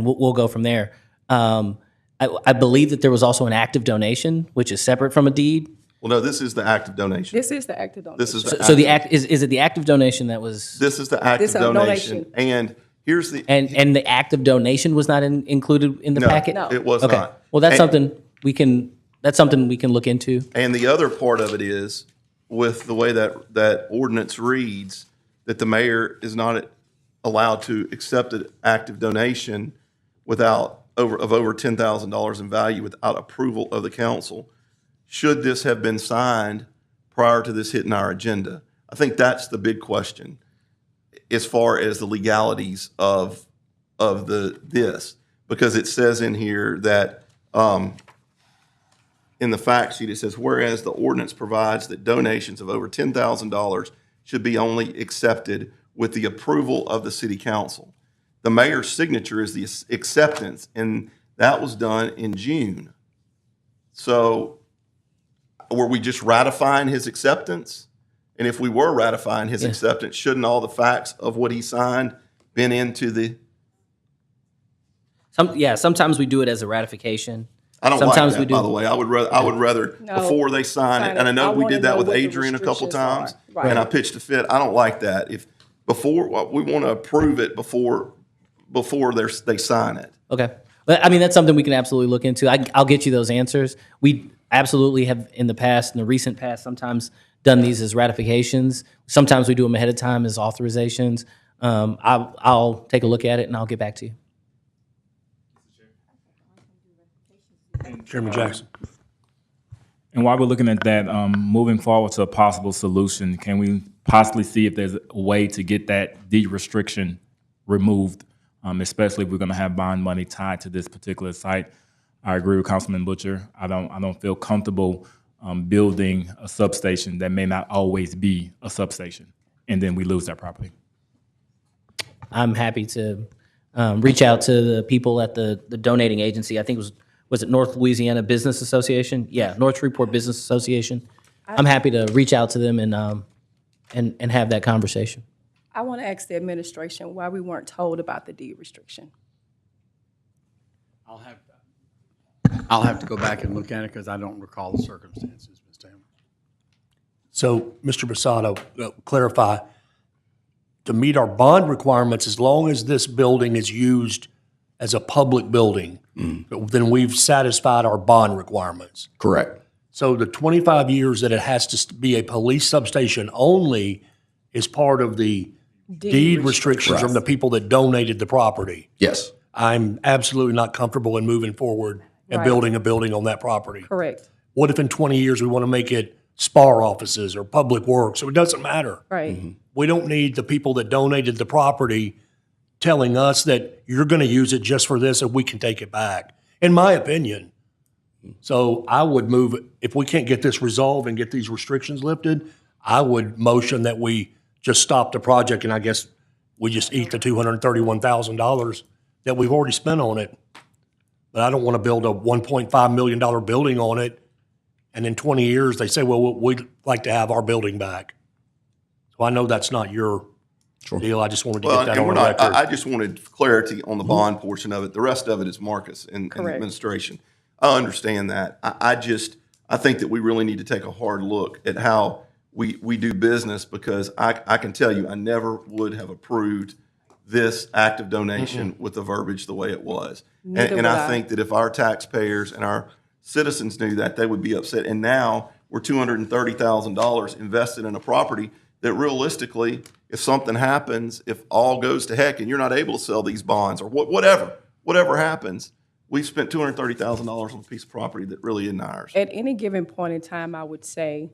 we'll go from there. I believe that there was also an active donation, which is separate from a deed. Well, no, this is the active donation. This is the active donation. This is the So the act is it the active donation that was? This is the active donation. And here's the and the active donation was not included in the packet. No. It was Okay. not. Well, that's And- something we can. That's something we can look into. And the other part of it is, with the way that ordinance reads, that the mayor is not allowed to accept an active donation without over $10,000 in value without approval of the council. Should this have been signed prior to this hitting our agenda? I think that's the big question as far as the legalities of this, because it says in here that in the fact sheet, it says, whereas the ordinance provides that donations of over $10,000 should be only accepted with the approval of the city council. The mayor's signature is the acceptance, and that was done in June. So were we just ratifying his acceptance? And if we were ratifying his acceptance, shouldn't all the facts of what he signed been into the... Sometimes we do it as a ratification. I don't Sometimes like we that, do. by the way. I would rather No, before they sign it, and I know I we wanna did that know with what the Adrian a couple restrictions times, are. and I Right. pitched a fit. I don't like that. If before we want to approve it before they sign it. Okay. But I mean, that's something we can absolutely look into. I'll get you those answers. We absolutely have in the past, in the recent past, sometimes done these as ratifications. Sometimes we do them ahead of time as authorizations. I'll take a look at it and I'll get back to you. Chairman Jackson. And while we're looking at that, moving forward to a possible solution, can we possibly see if there's a way to get that deed restriction removed, especially if we're going to have bond money tied to this particular site? I agree with Councilman Butcher. I don't feel comfortable building a substation that may not always be a substation, and then we lose that property. I'm happy to reach out to the people at the donating agency. I think it was it North Louisiana Business Association? Yeah, North Shreveport Business Association. I'm happy to reach out to them and have that conversation. I want to ask the administration why we weren't told about the deed restriction. I'll have to go back and look at it because I don't recall the circumstances, Ms. Taylor. So, Mr. Basato, clarify, to meet our bond requirements, as long as this building is used as a public building, then we've satisfied our bond requirements. Correct. So the 25 years that it has to be a police substation only is part of the deed restrictions from the people that donated the property. Yes. I'm absolutely not comfortable in moving forward and Right. building a building on that property. Correct. What if in 20 years we want to make it SPAR offices or public works? So it doesn't matter. Right. We don't need the people that donated the property telling us that you're going to use it just for this and we can take it back, in my opinion. So I would move, if we can't get this resolved and get these restrictions lifted, I would motion that we just stop the project and I guess we just eat the $231,000 that we've already spent on it. But I don't want to build a $1.5 million building on it and in 20 years they say, well, we'd like to have our building back. So I know that's not your deal. I just wanted to get that and on we're the not, record. I just wanted clarity on the bond portion of it. The rest of it is Marcus and the Correct. administration. I understand that. I think that we really need to take a hard look at how we do business because I can tell you, I never would have approved this act of donation with the verbiage the way it was. Neither And would I I. think that if our taxpayers and our citizens knew that, they would be upset. And now we're $230,000 invested in a property that realistically, if something happens, if all goes to heck and you're not able to sell these bonds or whatever happens, we've spent $230,000 on a piece of property that really isn't ours. At any given point in time, I would say,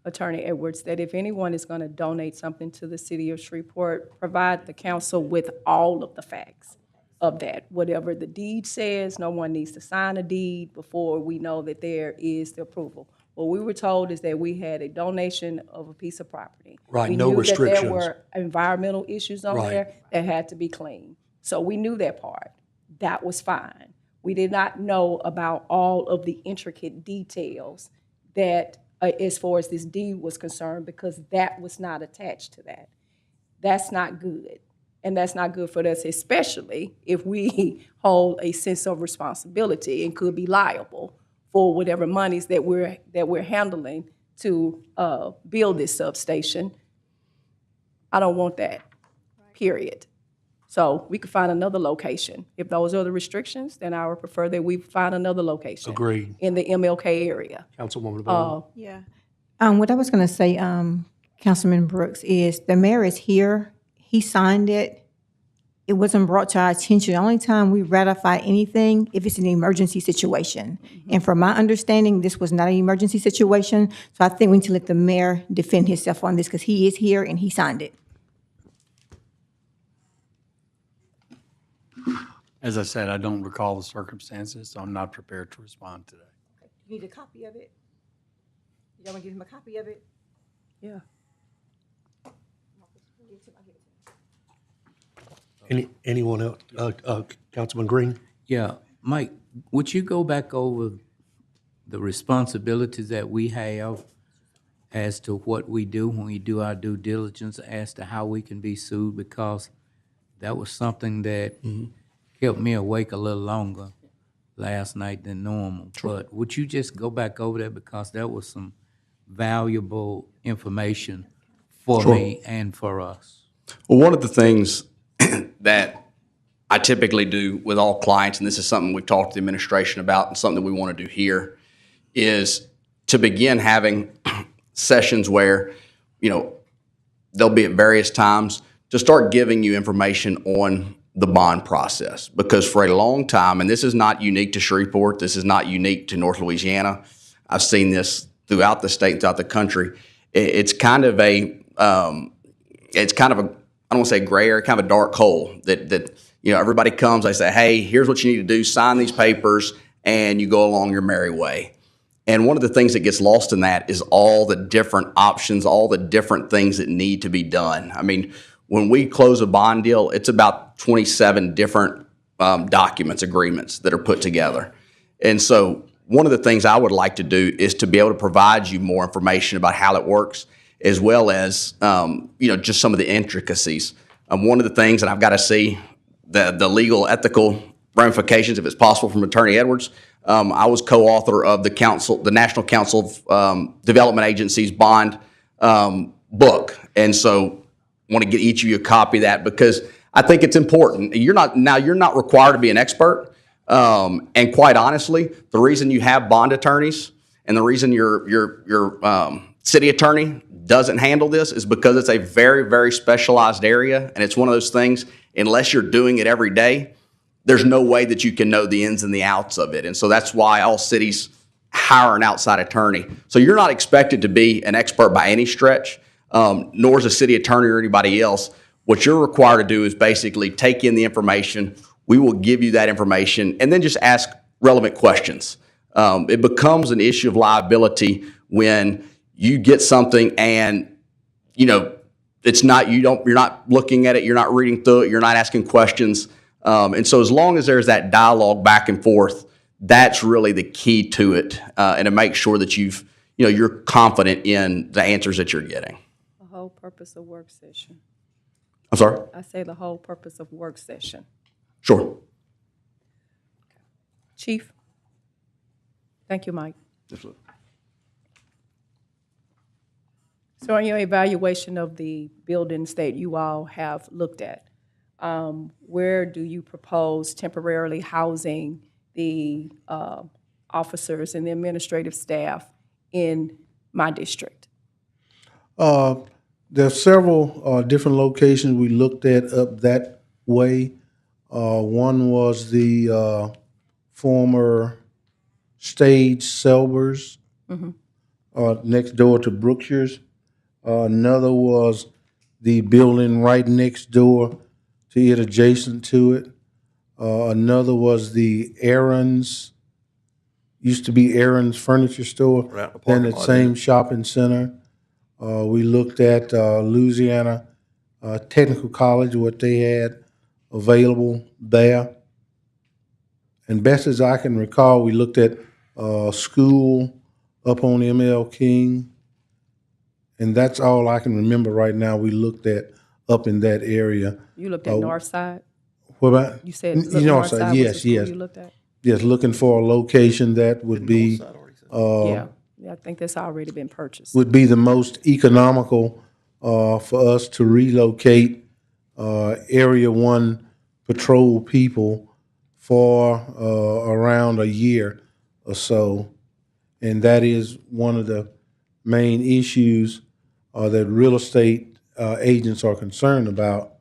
Attorney Edwards, that if anyone is going to donate something to the city of Shreveport, provide the council with all of the facts of that. Whatever the deed says, no one needs to sign a deed before we know that there is the approval. What we were told is that we had a donation of a piece of property. Right, We no knew that restrictions. there were environmental issues on Right. there that had to be cleaned. So we knew that part. That was fine. We did not know about all of the intricate details that, as far as this deed was concerned, because that was not attached to that. That's not good. And that's not good for us, especially if we hold a sense of responsibility and could be liable for whatever monies that we're handling to build this substation. I don't want that, period. So we could find another location. If those are the restrictions, then I would prefer that we find another location. Agreed. In the MLK area. Councilwoman Bowman. Yeah. What I was going to say, Councilman Brooks, is the mayor is here. He signed it. It wasn't brought to our attention. The only time we ratify anything if it's an emergency situation. And from my understanding, this was not an emergency situation. So I think we need to let the mayor defend himself on this because he is here and he signed it. As I said, I don't recall the circumstances, so I'm not prepared to respond today. You need a copy of it? You want to give him a copy of it? Yeah. Anyone else? Councilman Green? Yeah, Mike, would you go back over the responsibilities that we have as to what we do when we do our due diligence as to how we can be sued? Because that was something that kept me awake a little longer last night than normal. But would you just go back over that, because that was some valuable information for me and for us. Well, one of the things that I typically do with all clients, and this is something we've talked to the administration about and something that we want to do here, is to begin having sessions where, you know, they'll be at various times to start giving you information on the bond process. Because for a long time, and this is not unique to Shreveport, this is not unique to North Louisiana, I've seen this throughout the state and throughout the country. It's kind of a, I don't want to say gray area, kind of a dark hole that you know, everybody comes, they say, hey, here's what you need to do, sign these papers, and you go along your merry way. And one of the things that gets lost in that is all the different options, all the different things that need to be done. I mean, when we close a bond deal, it's about 27 different documents, agreements that are put together. And so one of the things I would like to do is to be able to provide you more information about how it works, as well as, you know, just some of the intricacies. One of the things, and I've got to see the legal, ethical ramifications, if it's possible, from Attorney Edwards. I was co-author of the National Council of Development Agencies bond book. And so I want to get each of you a copy of that, because I think it's important. You're not required to be an expert. And quite honestly, the reason you have bond attorneys and the reason your city attorney doesn't handle this is because it's a very, very specialized area. And it's one of those things, unless you're doing it every day, there's no way that you can know the ins and the outs of it. And so that's why all cities hire an outside attorney. So you're not expected to be an expert by any stretch, nor is a city attorney or anybody else. What you're required to do is basically take in the information. We will give you that information and then just ask relevant questions. It becomes an issue of liability when you get something and, you know, it's not, you're not looking at it, you're not reading through it, you're not asking questions. And so as long as there's that dialogue back and forth, that's really the key to it, and to make sure that you're confident in the answers that you're getting. The whole purpose of work session. I'm sorry? I say the whole purpose of work session. Sure. Chief? Thank you, Mike. Absolutely. So in your evaluation of the buildings that you all have looked at, where do you propose temporarily housing the officers and the administrative staff in my district? There are several different locations we looked at up that way. One was the former Stage Selbers, next door to Brookshire's. Another was the building right next door to it, adjacent to it. Another was the Aaron's, used to be Aaron's Furniture Store, Right in the then parking the lot same there. shopping center. We looked at Louisiana Technical College, what they had available there. And best as I can recall, we looked at school up on ML King. And that's all I can remember right now we looked at up in that area. You looked at North Side? What about? You said North Side, yes, was the yes. school you looked at? Yes, looking for a location that would be, Yeah, I think that's already been purchased. would be the most economical for us to relocate Area 1 patrol people for around a year or so. And that is one of the main issues that real estate agents are concerned about.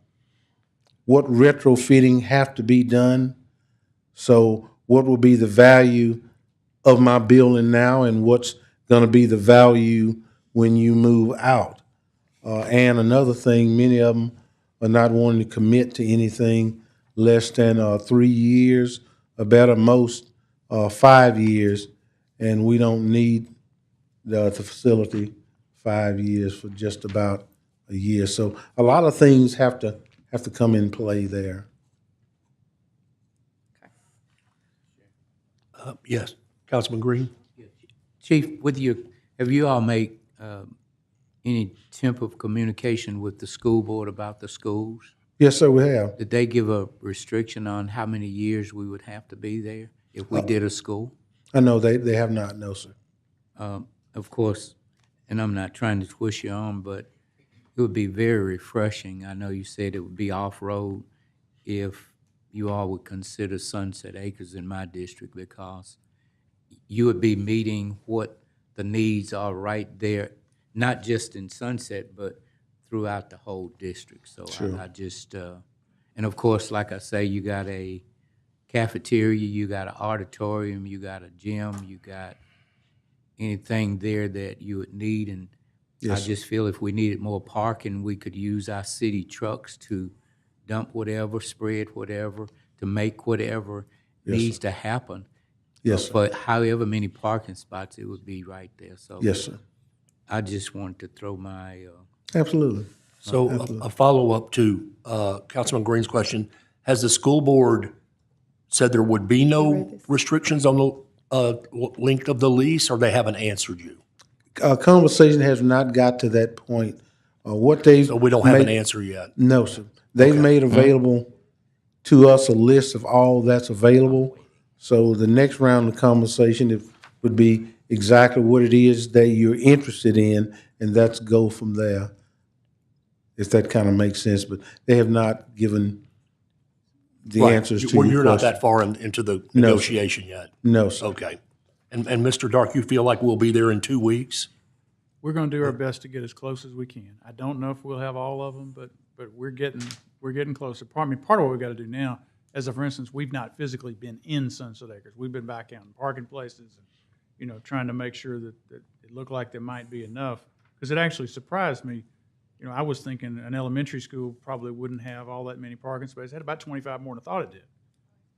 What retrofitting have to be done? So what will be the value of my building now, and what's going to be the value when you move out? And another thing, many of them are not wanting to commit to anything less than 3 years, or better, most 5 years, and we don't need the facility 5 years for just about a year. So a lot of things have to come in play there. Yes, Councilman Green? Chief, have you all made any type of communication with the school board about the schools? Yes, sir, we have. Did they give a restriction on how many years we would have to be there? if we did a school? I know they have not, no, sir. Of course, and I'm not trying to twist your arm, but it would be very refreshing. I know you said it would be off-road if you all would consider Sunset Acres in my district, because you would be meeting what the needs are right there, not just in Sunset, but throughout the whole district. So Sure. I just, and of course, like I say, you got a cafeteria, you got an auditorium, you got a gym, you got anything there that you would need. And Yes, I sir. just feel if we needed more parking, we could use our city trucks to dump whatever, spread whatever, to make whatever Yes, needs to happen. Yes, sir. But however many parking spots, it would be right there. So Yes, sir. I just wanted to throw my, Absolutely. So Absolutely. a follow-up to Councilman Green's question, has the school board said there would be no restrictions on the length of the lease, or they haven't answered you? Conversation has not got to that point. What they've So we don't have an made- answer yet? No, sir. They've made available to us a list of all that's available. So the next round of conversation would be exactly what it is that you're interested in, and that's go from there. If that kind of makes sense, but they have not given the Right. answers to Well, your you're not question. that far into the No, sir. negotiation yet? No, sir. Okay. And Mr. Dark, you feel like we'll be there in 2 weeks? We're going to do our best to get as close as we can. I don't know if we'll have all of them, but we're getting closer. Part of what we've got to do now, as of, for instance, we've not physically been in Sunset Acres. We've been back out in parking places and, trying to make sure that it looked like there might be enough. Because it actually surprised me. I was thinking an elementary school probably wouldn't have all that many parking spaces. It had about 25 more than I thought it did.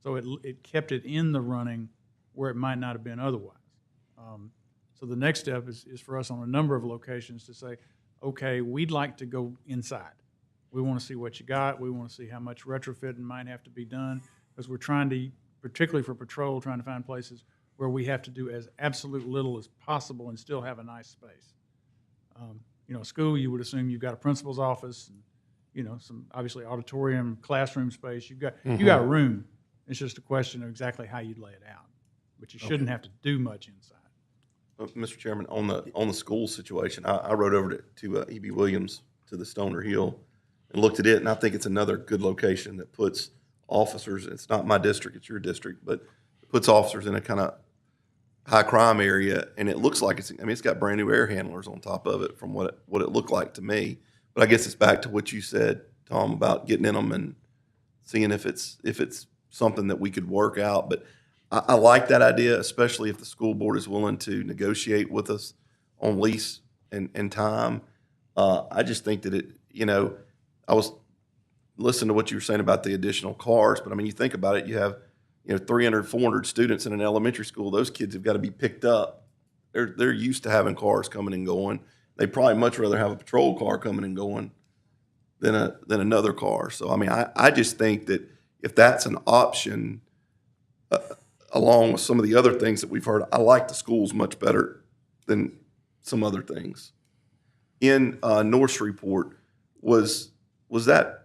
So it kept it in the running where it might not have been otherwise. So the next step is for us on a number of locations to say, okay, we'd like to go inside. We want to see what you got. We want to see how much retrofitting might have to be done, because we're trying to, particularly for patrol, trying to find places where we have to do as absolute little as possible and still have a nice space. School, you would assume you've got a principal's office and, some obviously auditorium, classroom space. You've got a room. It's just a question of exactly how you lay it out. But you shouldn't have to do much inside. Mr. Chairman, on the school situation, I rode over to E.B. Williams to the Stoner Hill and looked at it, and I think it's another good location that puts officers, it's not my district, it's your district, but it puts officers in a kind of high crime area, and it looks like it's got brand new air handlers on top of it from what it looked like to me. But I guess it's back to what you said, Tom, about getting in them and seeing if it's something that we could work out. But I like that idea, especially if the school board is willing to negotiate with us on lease and time. I just think that I was listening to what you were saying about the additional cars, but I mean, you think about it, you have 300, 400 students in an elementary school. Those kids have got to be picked up. They're used to having cars coming and going. They'd probably much rather have a patrol car coming and going than another car. So I mean, I just think that if that's an option, along with some of the other things that we've heard, I like the schools much better than some other things. In North Shreveport, was that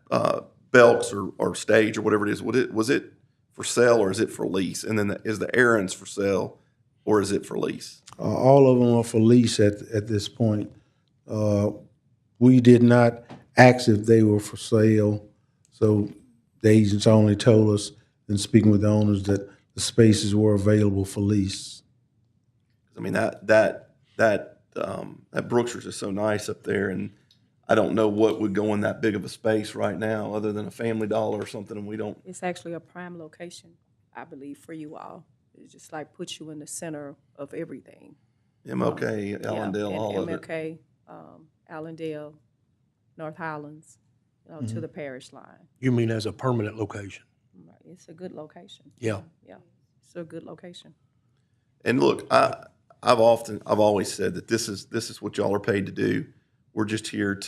Belks or Stage or whatever it is? Was it for sale or is it for lease? And then is the Aaron's for sale or is it for lease? All of them are for lease at this point. We did not ask if they were for sale, so the agents only told us, in speaking with the owners, that the spaces were available for lease. I mean, that Brookshire's is so nice up there, and I don't know what would go in that big of a space right now, other than a Family Dollar or something, and we don't. It's actually a prime location, I believe, for you all. It just like puts you in the center of everything. MLK, Allendale, and all of it. MLK, Allendale, North Highlands, to the parish line. You mean as a permanent location? It's a good location. Yeah. Yeah, it's a good location. And look, I've always said that this is what y'all are paid to do. We're just here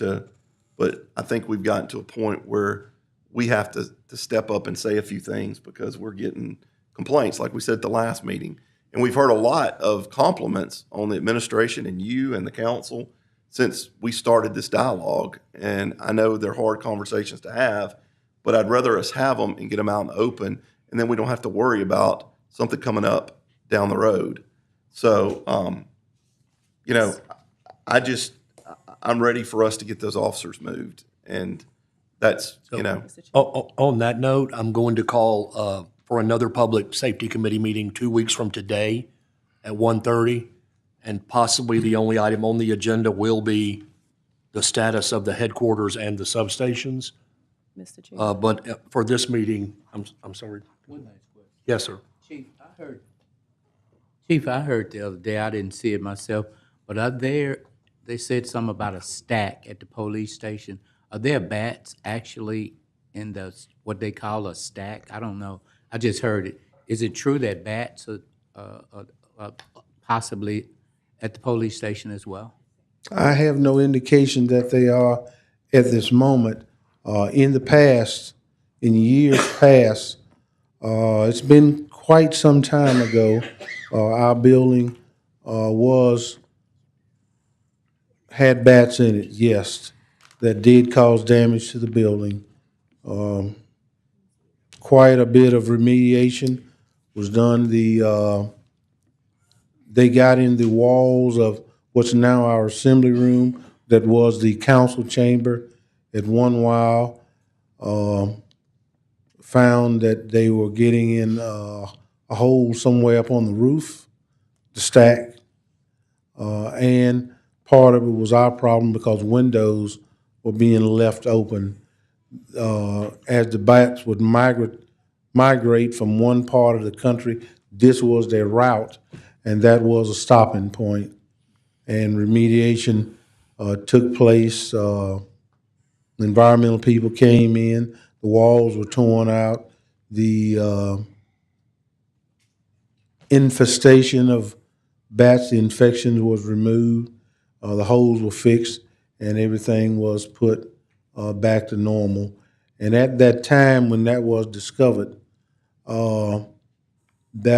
but I think we've gotten to a point where we have to step up and say a few things because we're getting complaints, like we said at the last meeting. And we've heard a lot of compliments on the administration and you and the council since we started this dialogue. And I know they're hard conversations to have, but I'd rather us have them and get them out in the open, and then we don't have to worry about something coming up down the road. So, you know, I'm ready for us to get those officers moved, and that's, you know. On that note, I'm going to call for another Public Safety Committee meeting 2 weeks from today at 1:30, and possibly the only item on the agenda will be the status of the headquarters and the substations. Mr. Chief. But for this meeting, I'm sorry. Yes, sir. Chief, I heard the other day, I didn't see it myself, but they said something about a stack at the police station. Are there bats actually in what they call a stack? I don't know. I just heard it. Is it true that bats are possibly at the police station as well? I have no indication that they are at this moment. In the past, in years past, it's been quite some time ago, our building had bats in it, yes, that did cause damage to the building. Quite a bit of remediation was done. They got in the walls of what's now our assembly room, that was the council chamber at one while. Found that they were getting in a hole somewhere up on the roof, the stack. And part of it was our problem because windows were being left open. As the bats would migrate from one part of the country, this was their route, and that was a stopping point. And remediation took place. Environmental people came in, the walls were torn out, the infestation of bats, the infections was removed, the holes were fixed, and everything was put back to normal. And at that time when that was discovered, there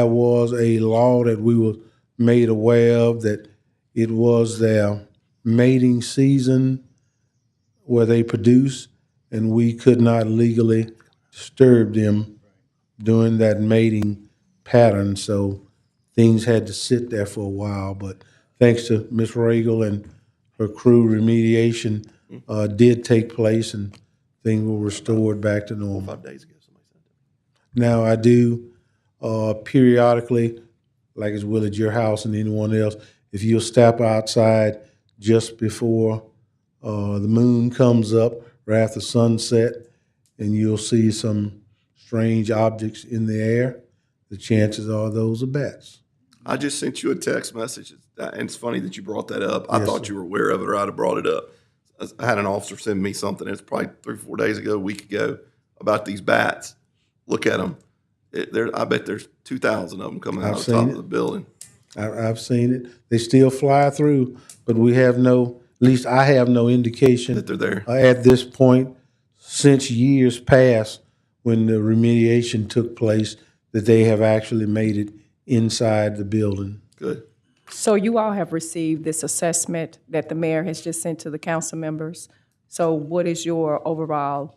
was a law that we were made aware of, that it was their mating season where they produce, and we could not legally disturb them during that mating pattern. So things had to sit there for a while. But thanks to Ms. Regal and her crew, remediation did take place, and things were restored back to normal. 5 days ago, somebody said that. Now, I do periodically, like as well at your house and anyone else, if you'll step outside just before the moon comes up or after sunset, and you'll see some strange objects in the air, the chances are those are bats. I just sent you a text message, and it's funny that you brought that up. I Yes, thought sir. you were aware of it, or I'd have brought it up. I had an officer send me something, it's probably 3 or 4 days ago, a week ago, about these bats. Look at them. I bet there's 2,000 of them coming out I've of the top seen of it. the building. I've seen it. They still fly through, but we have no, at least I have no indication That they're there. At this point, since years past, when the remediation took place, that they have actually made it inside the building. Good. So you all have received this assessment that the mayor has just sent to the council members. So what is your overall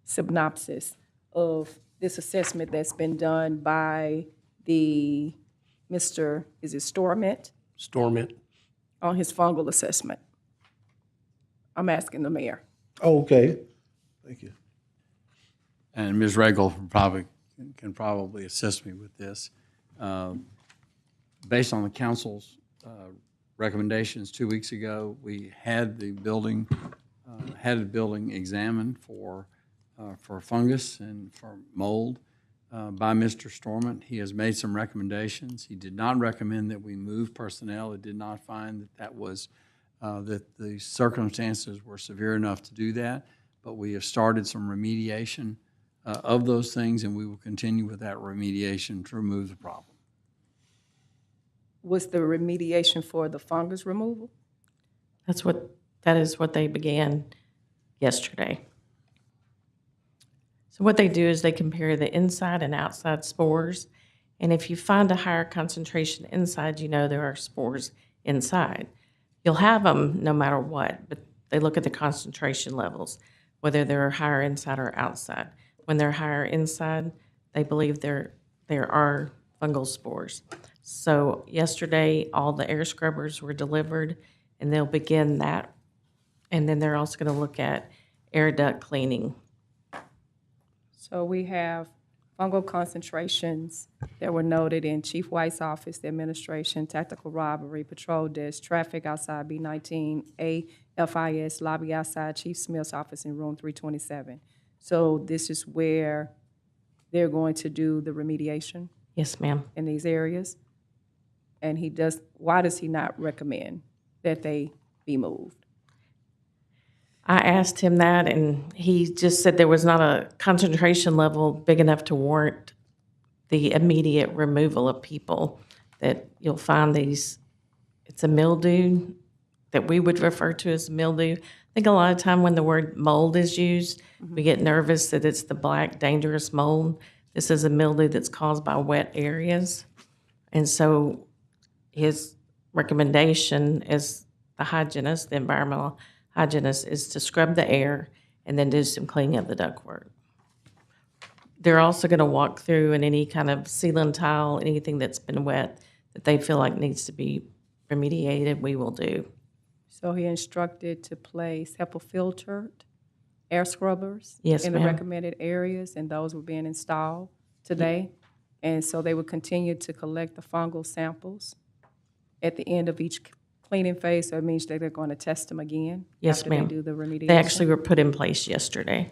synopsis of this assessment that's been done by is it Storment, Stormont. on his fungal assessment? I'm asking the mayor. Oh, okay. Thank you. And Ms. Regal can probably assist me with this. Based on the council's recommendations 2 weeks ago, we had the building examined for fungus and for mold by Mr. Stormont. He has made some recommendations. He did not recommend that we move personnel. It did not find that the circumstances were severe enough to do that, but we have started some remediation of those things, and we will continue with that remediation to remove the problem. Was the remediation for the fungus removal? That is what they began yesterday. So what they do is they compare the inside and outside spores, and if you find a higher concentration inside, you know there are spores inside. You'll have them no matter what, but they look at the concentration levels, whether they're higher inside or outside. When they're higher inside, they believe they're there are fungal spores. So yesterday, all the air scrubbers were delivered, and they'll begin that. And then they're also going to look at air duct cleaning. So we have fungal concentrations that were noted in Chief White's office, the administration, tactical robbery, patrol desk, traffic outside B19, AFIS, lobby outside Chief Smith's office in room 327. So this is where they're going to do the remediation Yes, ma'am. in these areas? And why does he not recommend that they be moved? I asked him that, and he just said there was not a concentration level big enough to warrant the immediate removal of people, that you'll find these, it's a mildew that we would refer to as mildew. I think a lot of time when the word mold is used, we get nervous that it's the black, dangerous mold. This is a mildew that's caused by wet areas. And so his recommendation as the hygienist, the environmental hygienist, is to scrub the air and then do some cleaning of the ductwork. They're also going to walk through, and any kind of sealant tile, anything that's been wet that they feel like needs to be remediated, we will do. So he instructed to place HEPA-filtered air scrubbers Yes, in the ma'am. recommended areas, and those were being installed today. And so they would continue to collect the fungal samples at the end of each cleaning phase, so it means that they're going to test them again Yes, after ma'am. they do the remediation? They actually were put in place yesterday.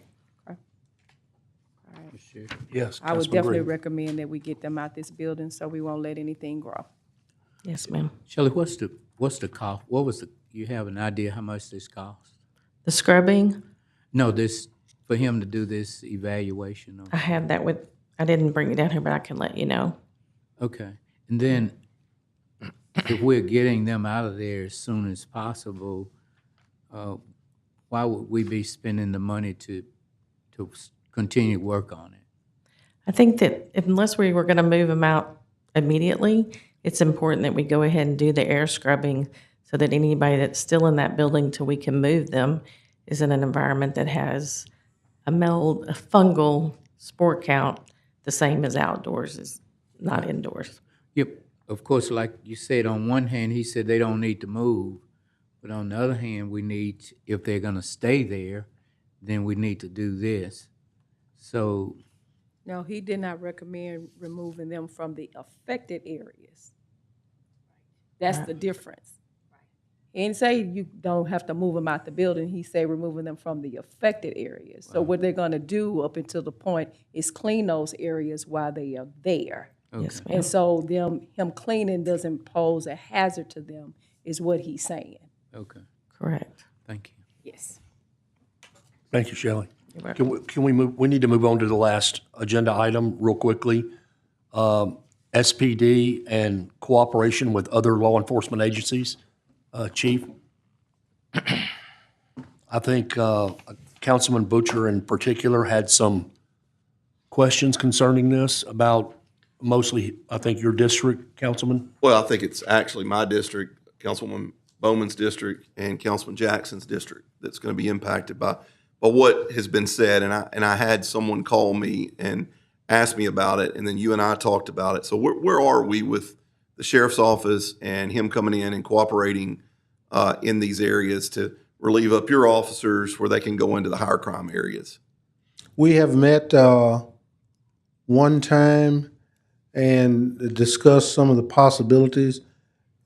Yes, I would Councilman definitely Green. recommend that we get them out this building so we won't let anything grow. Yes, ma'am. Shelley, what's the cost? You have an idea how much this costs? The scrubbing, No, for him to do this evaluation of. I had that with, I didn't bring it down here, but I can let you know. Okay, and then if we're getting them out of there as soon as possible, why would we be spending the money to continue to work on it? I think that unless we were going to move them out immediately, it's important that we go ahead and do the air scrubbing so that anybody that's still in that building till we can move them is in an environment that has a fungal spore count the same as outdoors, is not indoors. Yep, of course, like you said, on one hand, he said they don't need to move, but on the other hand, if they're gonna stay there, then we need to do this. So, No, he did not recommend removing them from the affected areas. That's the difference. He didn't say you don't have to move them out the building. He said removing them from the affected areas. So what they're gonna do up until the point is clean those areas while they are there. Yes, ma'am. And so him cleaning doesn't pose a hazard to them, is what he's saying. okay, Correct. thank you. Yes. Thank you, Shelley. Can we move, we need to move on to the last agenda item real quickly. SPD and cooperation with other law enforcement agencies. Chief? I think Councilman Butcher in particular had some questions concerning this about mostly, I think, your district, Councilman? Well, I think it's actually my district, Councilwoman Bowman's district, and Councilman Jackson's district that's going to be impacted by what has been said. And I had someone call me and ask me about it, and then you and I talked about it. So where are we with the sheriff's office and him coming in and cooperating in these areas to relieve up your officers where they can go into the higher crime areas? We have met one time and discussed some of the possibilities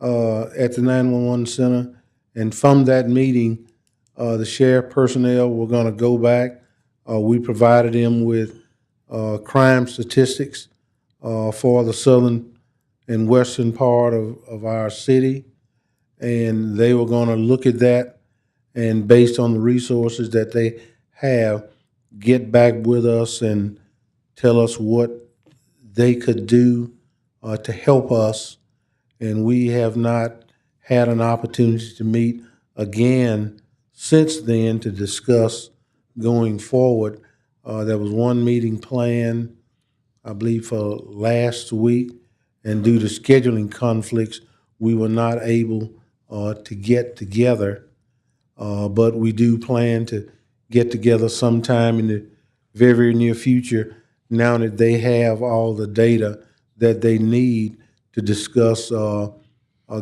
at the 911 center. And from that meeting, the sheriff personnel were going to go back. We provided them with crime statistics for the southern and western part of our city. And they were going to look at that and, based on the resources that they have, get back with us and tell us what they could do to help us. And we have not had an opportunity to meet again since then to discuss going forward. There was one meeting planned, I believe, for last week, and due to scheduling conflicts, we were not able to get together. But we do plan to get together sometime in the very, very near future now that they have all the data that they need to discuss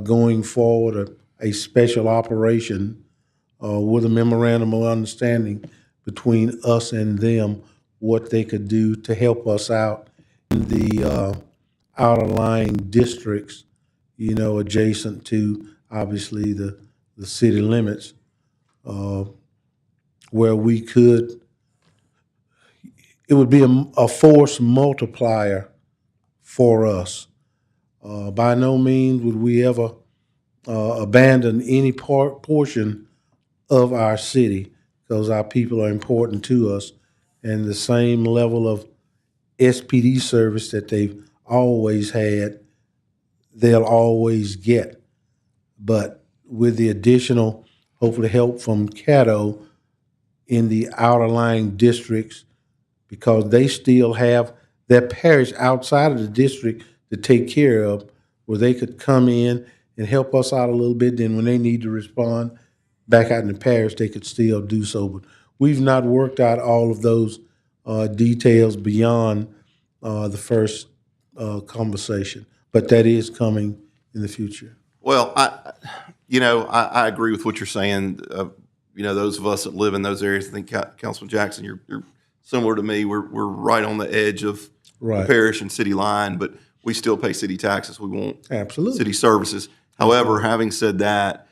going forward a special operation with a memorandum of understanding between us and them, what they could do to help us out in the outer lying districts, adjacent to obviously the city limits, where we could, it would be a force multiplier for us. By no means would we ever abandon any portion of our city, because our people are important to us, and the same level of SPD service that they've always had, they'll always get. But with the additional, hopefully, help from Caddo in the outer lying districts, because they still have their parish outside of the district to take care of, where they could come in and help us out a little bit. Then when they need to respond back out in the parish, they could still do so. But we've not worked out all of those details beyond the first conversation, but that is coming in the future. Well, I agree with what you're saying. Those of us that live in those areas, I think Councilman Jackson, you're similar to me. We're right on the edge of the parish and city line, but we still pay city taxes. We want city services. However, having said that,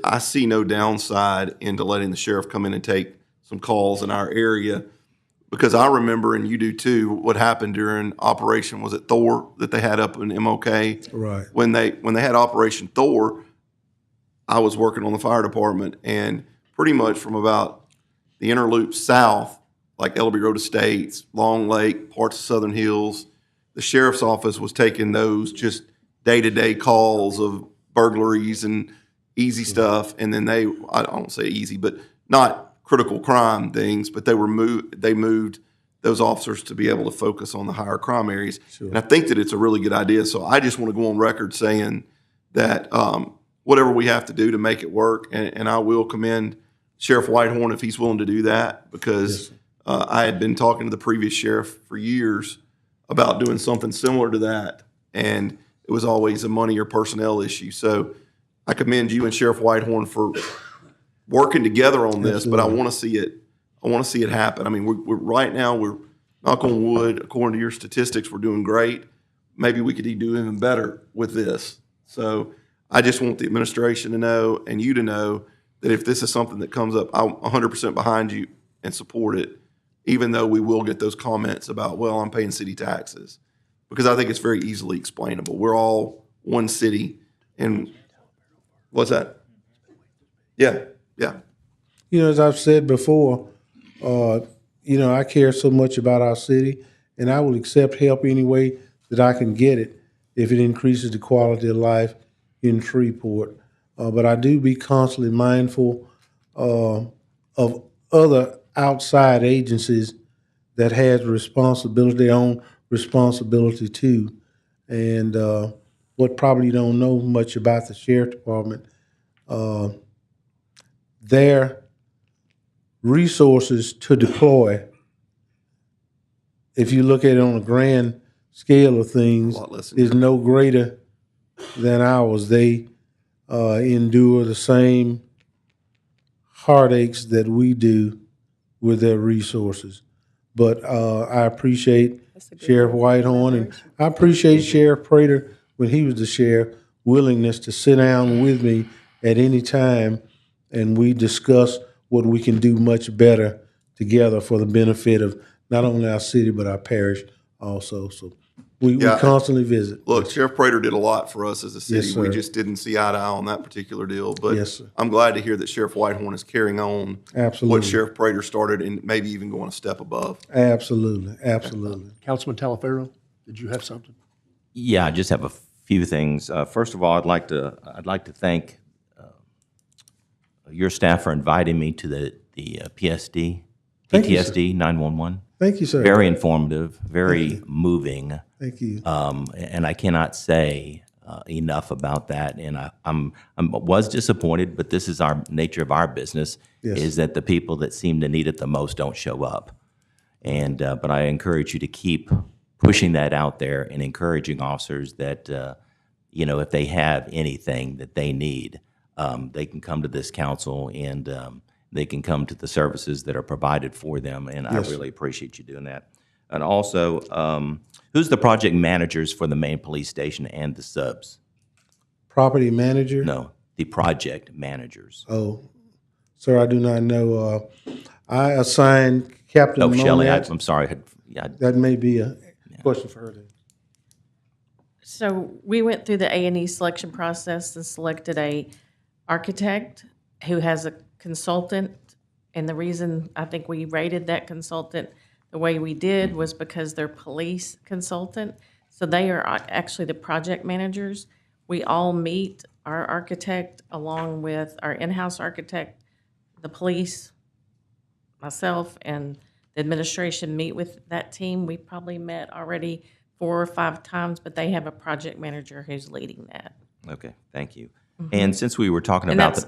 I see no downside into letting the sheriff come in and take some calls in our area, because I remember, and you do too, what happened during Operation, was it Thor, that they had up in MLK? Right. When they had Operation Thor, I was working on the fire department, and pretty much from about the inner loop south, like Ellaby Road Estates, Long Lake, parts of Southern Hills, the sheriff's office was taking those just day-to-day calls of burglaries and easy stuff, and then I don't say easy, but not critical crime things, but they moved those officers to be able to focus on the higher crime areas. Sure. And I think that it's a really good idea. So I just want to go on record saying that whatever we have to do to make it work, and I will commend Sheriff Whitehorn if he's willing to do that, because I had been talking to the previous sheriff for years about doing something similar to that, and it was always a money or personnel issue. So I commend you and Sheriff Whitehorn for working together on this. Absolutely. But I want to see it. I want to see it happen. I mean, we're right now, we're, knock on wood, according to your statistics, we're doing great. Maybe we could do even better with this. So I just want the administration to know, and you to know, that if this is something that comes up, I'm 100% behind you and support it, even though we will get those comments about, well, I'm paying city taxes, because I think it's very easily explainable. We're all one city, and what's that? Yeah. As I've said before, I care so much about our city, and I will accept help any way that I can get it if it increases the quality of life in Shreveport. But I do be constantly mindful of other outside agencies that has responsibility, their own responsibility too. And what probably you don't know much about the sheriff department, their resources to deploy, if you look at it on a grand scale of things, is no greater than ours. They endure the same heartaches that we do with their resources. But I appreciate Sheriff Whitehorn, and I appreciate Sheriff Prater, when he was the sheriff, willingness to sit down with me at any time, and we discuss what we can do much better together for the benefit of not only our city, but our parish also. So we constantly visit. Look, Sheriff Prater did a lot for us as a city. Yes, sir. We just didn't see eye to eye on that particular deal. But Yes, sir. I'm glad to hear that Sheriff Whitehorn is carrying on Absolutely. what Sheriff Prater started, and maybe even going a step above. Absolutely. Councilman Talaferro, did you have something? Yeah, I just have a few things. First of all, I'd like to thank your staff for inviting me to the PTSD 911. Thank you, sir. Very informative, very moving. Thank you. And I cannot say enough about that. And I was disappointed, but this is our nature of our business, Yes. is that the people that seem to need it the most don't show up. And but I encourage you to keep pushing that out there and encouraging officers that if they have anything that they need, they can come to this council and they can come to the services that are provided for them. And I really appreciate you doing that. And also, who's the project managers for the main police station and the subs? Property manager? No, the project managers. Oh, sir, I do not know. I assigned Captain Oh, Shelley, Monette. I'm sorry. That may be a question for her. So we went through the A&E selection process and selected a architect who has a consultant. And the reason I think we rated that consultant the way we did was because they're police consultant. So they are actually the project managers. We all meet, our architect along with our in-house architect, the police, myself, and the administration meet with that team. We probably met already 4 or 5 times, but they have a project manager who's leading that. Okay, thank you. And since we were talking And about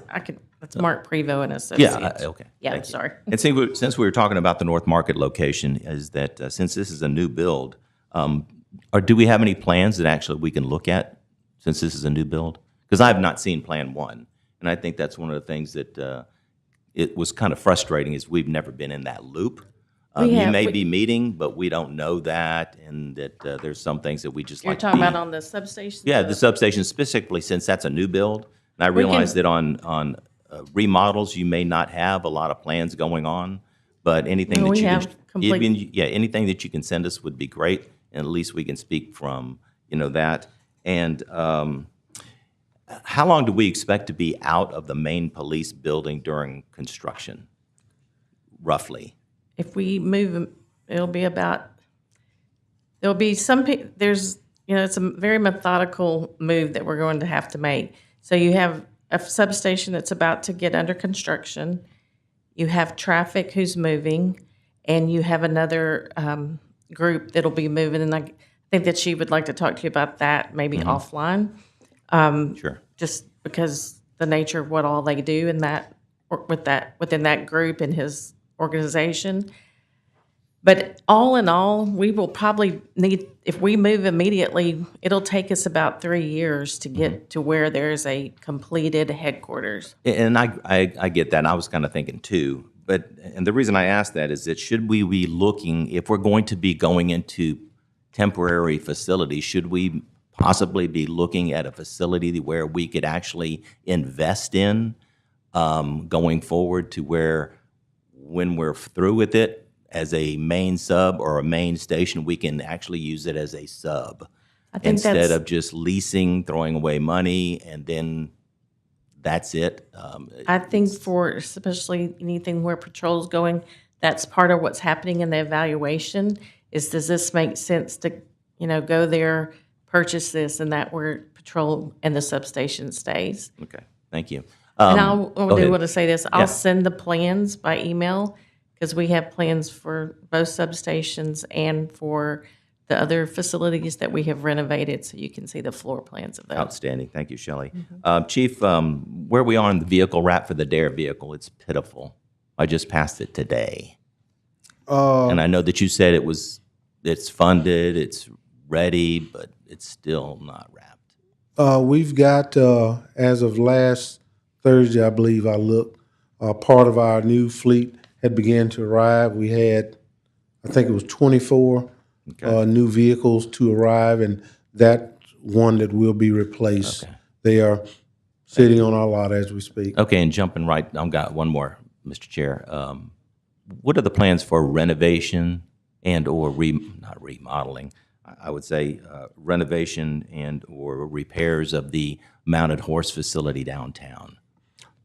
that's Mark Prevost and Associates. Yeah, okay. Yeah, Thank you. sorry. And since we were talking about the North Market location, is that since this is a new build, or do we have any plans that actually we can look at since this is a new build? Because I have not seen Plan 1, and I think that's one of the things that it was kind of frustrating is we've never been in that loop. You may be meeting, but we don't know that, and that there's some things that we just You're like talking to be. about on the substation? Yeah, the substation specifically, since that's a new build. And I realize that on remodels, you may not have a lot of plans going on, but anything No, that we you have can, complete- anything that you can send us would be great, and at least we can speak from, that. And how long do we expect to be out of the main police building during construction, roughly? If we move them, it'll be about, there'll be there's, it's a very methodical move that we're going to have to make. So you have a substation that's about to get under construction. You have traffic who's moving, and you have another group that'll be moving. And I think that she would like to talk to you about that, maybe offline. Sure. Just because the nature of what all they do in that, within that group and his organization. But all in all, we will probably need, if we move immediately, it'll take us about 3 years to get to where there's a completed headquarters. And I get that. And I was kind of thinking too. And the reason I asked that is that should we be looking, if we're going to be going into temporary facilities, should we possibly be looking at a facility where we could actually invest in going forward to where when we're through with it as a main sub or a main station, we can actually use it as a sub instead of just leasing, throwing away money, and then that's it. I think for especially anything where patrol's going, that's part of what's happening in the evaluation is, does this make sense to, go there, purchase this, and that where patrol and the substation stays? Okay, thank you. And I do ahead. want to say this, I'll Yeah. send the plans by email, because we have plans for both substations and for the other facilities that we have renovated, so you can see the floor plans of those. Outstanding. Thank you, Shelley. Chief, where we are on the vehicle wrap for the DARE vehicle, it's pitiful. I just passed it today. And I know that you said it's funded, it's ready, but it's still not wrapped. We've got, as of last Thursday, I believe I looked, part of our new fleet had began to arrive. We had, I think it was 24 new vehicles to arrive, and that one that will be replaced. They are sitting on our lot as we speak. Okay, and jumping right, I've got one more, Mr. Chair. What are the plans for renovation and or not remodeling? I would say renovation and or repairs of the mounted horse facility downtown.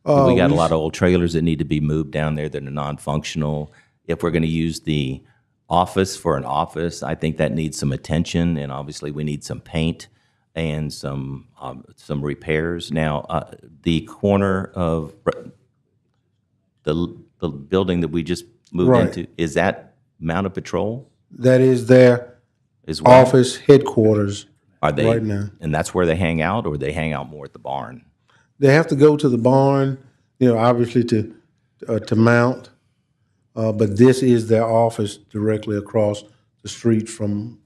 We got a lot of old trailers that need to be moved down there that are non-functional. If we're going to use the office for an office, I think that needs some attention, and obviously we need some paint and some repairs. Now, the corner of the building that we just moved Right. into, is that mounted patrol? That is their As well? office headquarters Are they, right now. and that's where they hang out, or they hang out more at the barn? They have to go to the barn, obviously to mount. but this is their office directly across the street from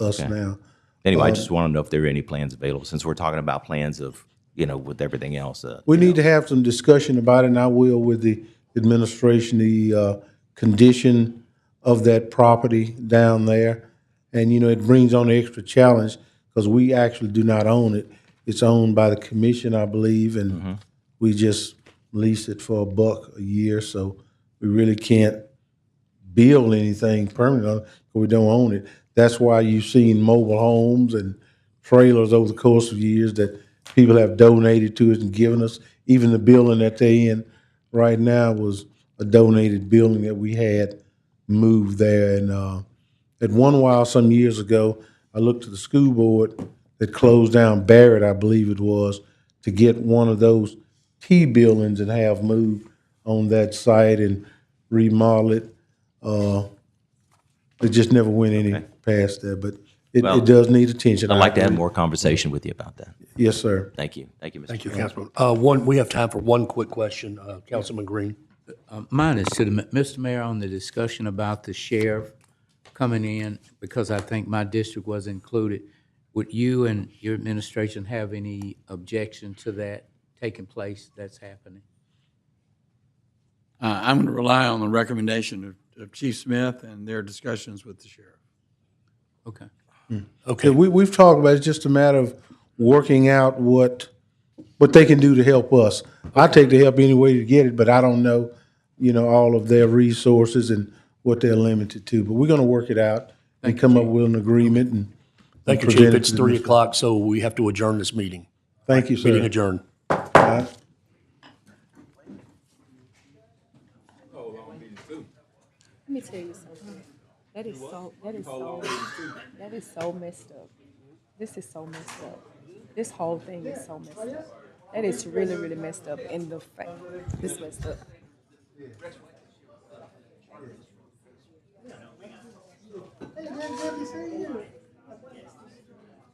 us Okay. now. Anyway, I just want to know if there are any plans available, since we're talking about plans of, with everything else. We need to have some discussion about it, and I will with the administration, the condition of that property down there. And, it brings on an extra challenge because we actually do not own it. It's owned by the commission, I believe, and we just lease it for $1 a year, so we really can't build anything permanent on it because we don't own it. That's why you've seen mobile homes and trailers over the course of years that people have donated to us and given us. Even the building that they're in right now was a donated building that we had moved there. And at one while, some years ago, I looked to the school board that closed down Barrett, I believe it was, to get one of those T buildings and have moved on that site and remodel it. It just never went any past that, but it does need attention. I'd like to have agree. more conversation with you about that. Yes, sir. Thank you. Thank you, Mr. Thank you, Chairman. Councilman. We have time for one quick question. Councilman Green. Mine is to Mr. Mayor on the discussion about the sheriff coming in, because I think my district was included. Would you and your administration have any objection to that taking place that's happening? I'm going to rely on the recommendation of Chief Smith and their discussions with the sheriff. Okay. Okay, we've talked about it. It's just a matter of working out what they can do to help us. I take the help any way to get it, but I don't know, all of their resources and what they're limited to. But we're going to work it out and come up with an agreement and. Thank you, present Chief. it It's to the 3 district. o'clock, so we have to adjourn this meeting. Thank you, sir. Meeting adjourned. All right. Let me tell you something. That is so messed up. This is so messed up. This whole thing is so messed up. That is really, really messed up. And the fact, this messed up. Hey,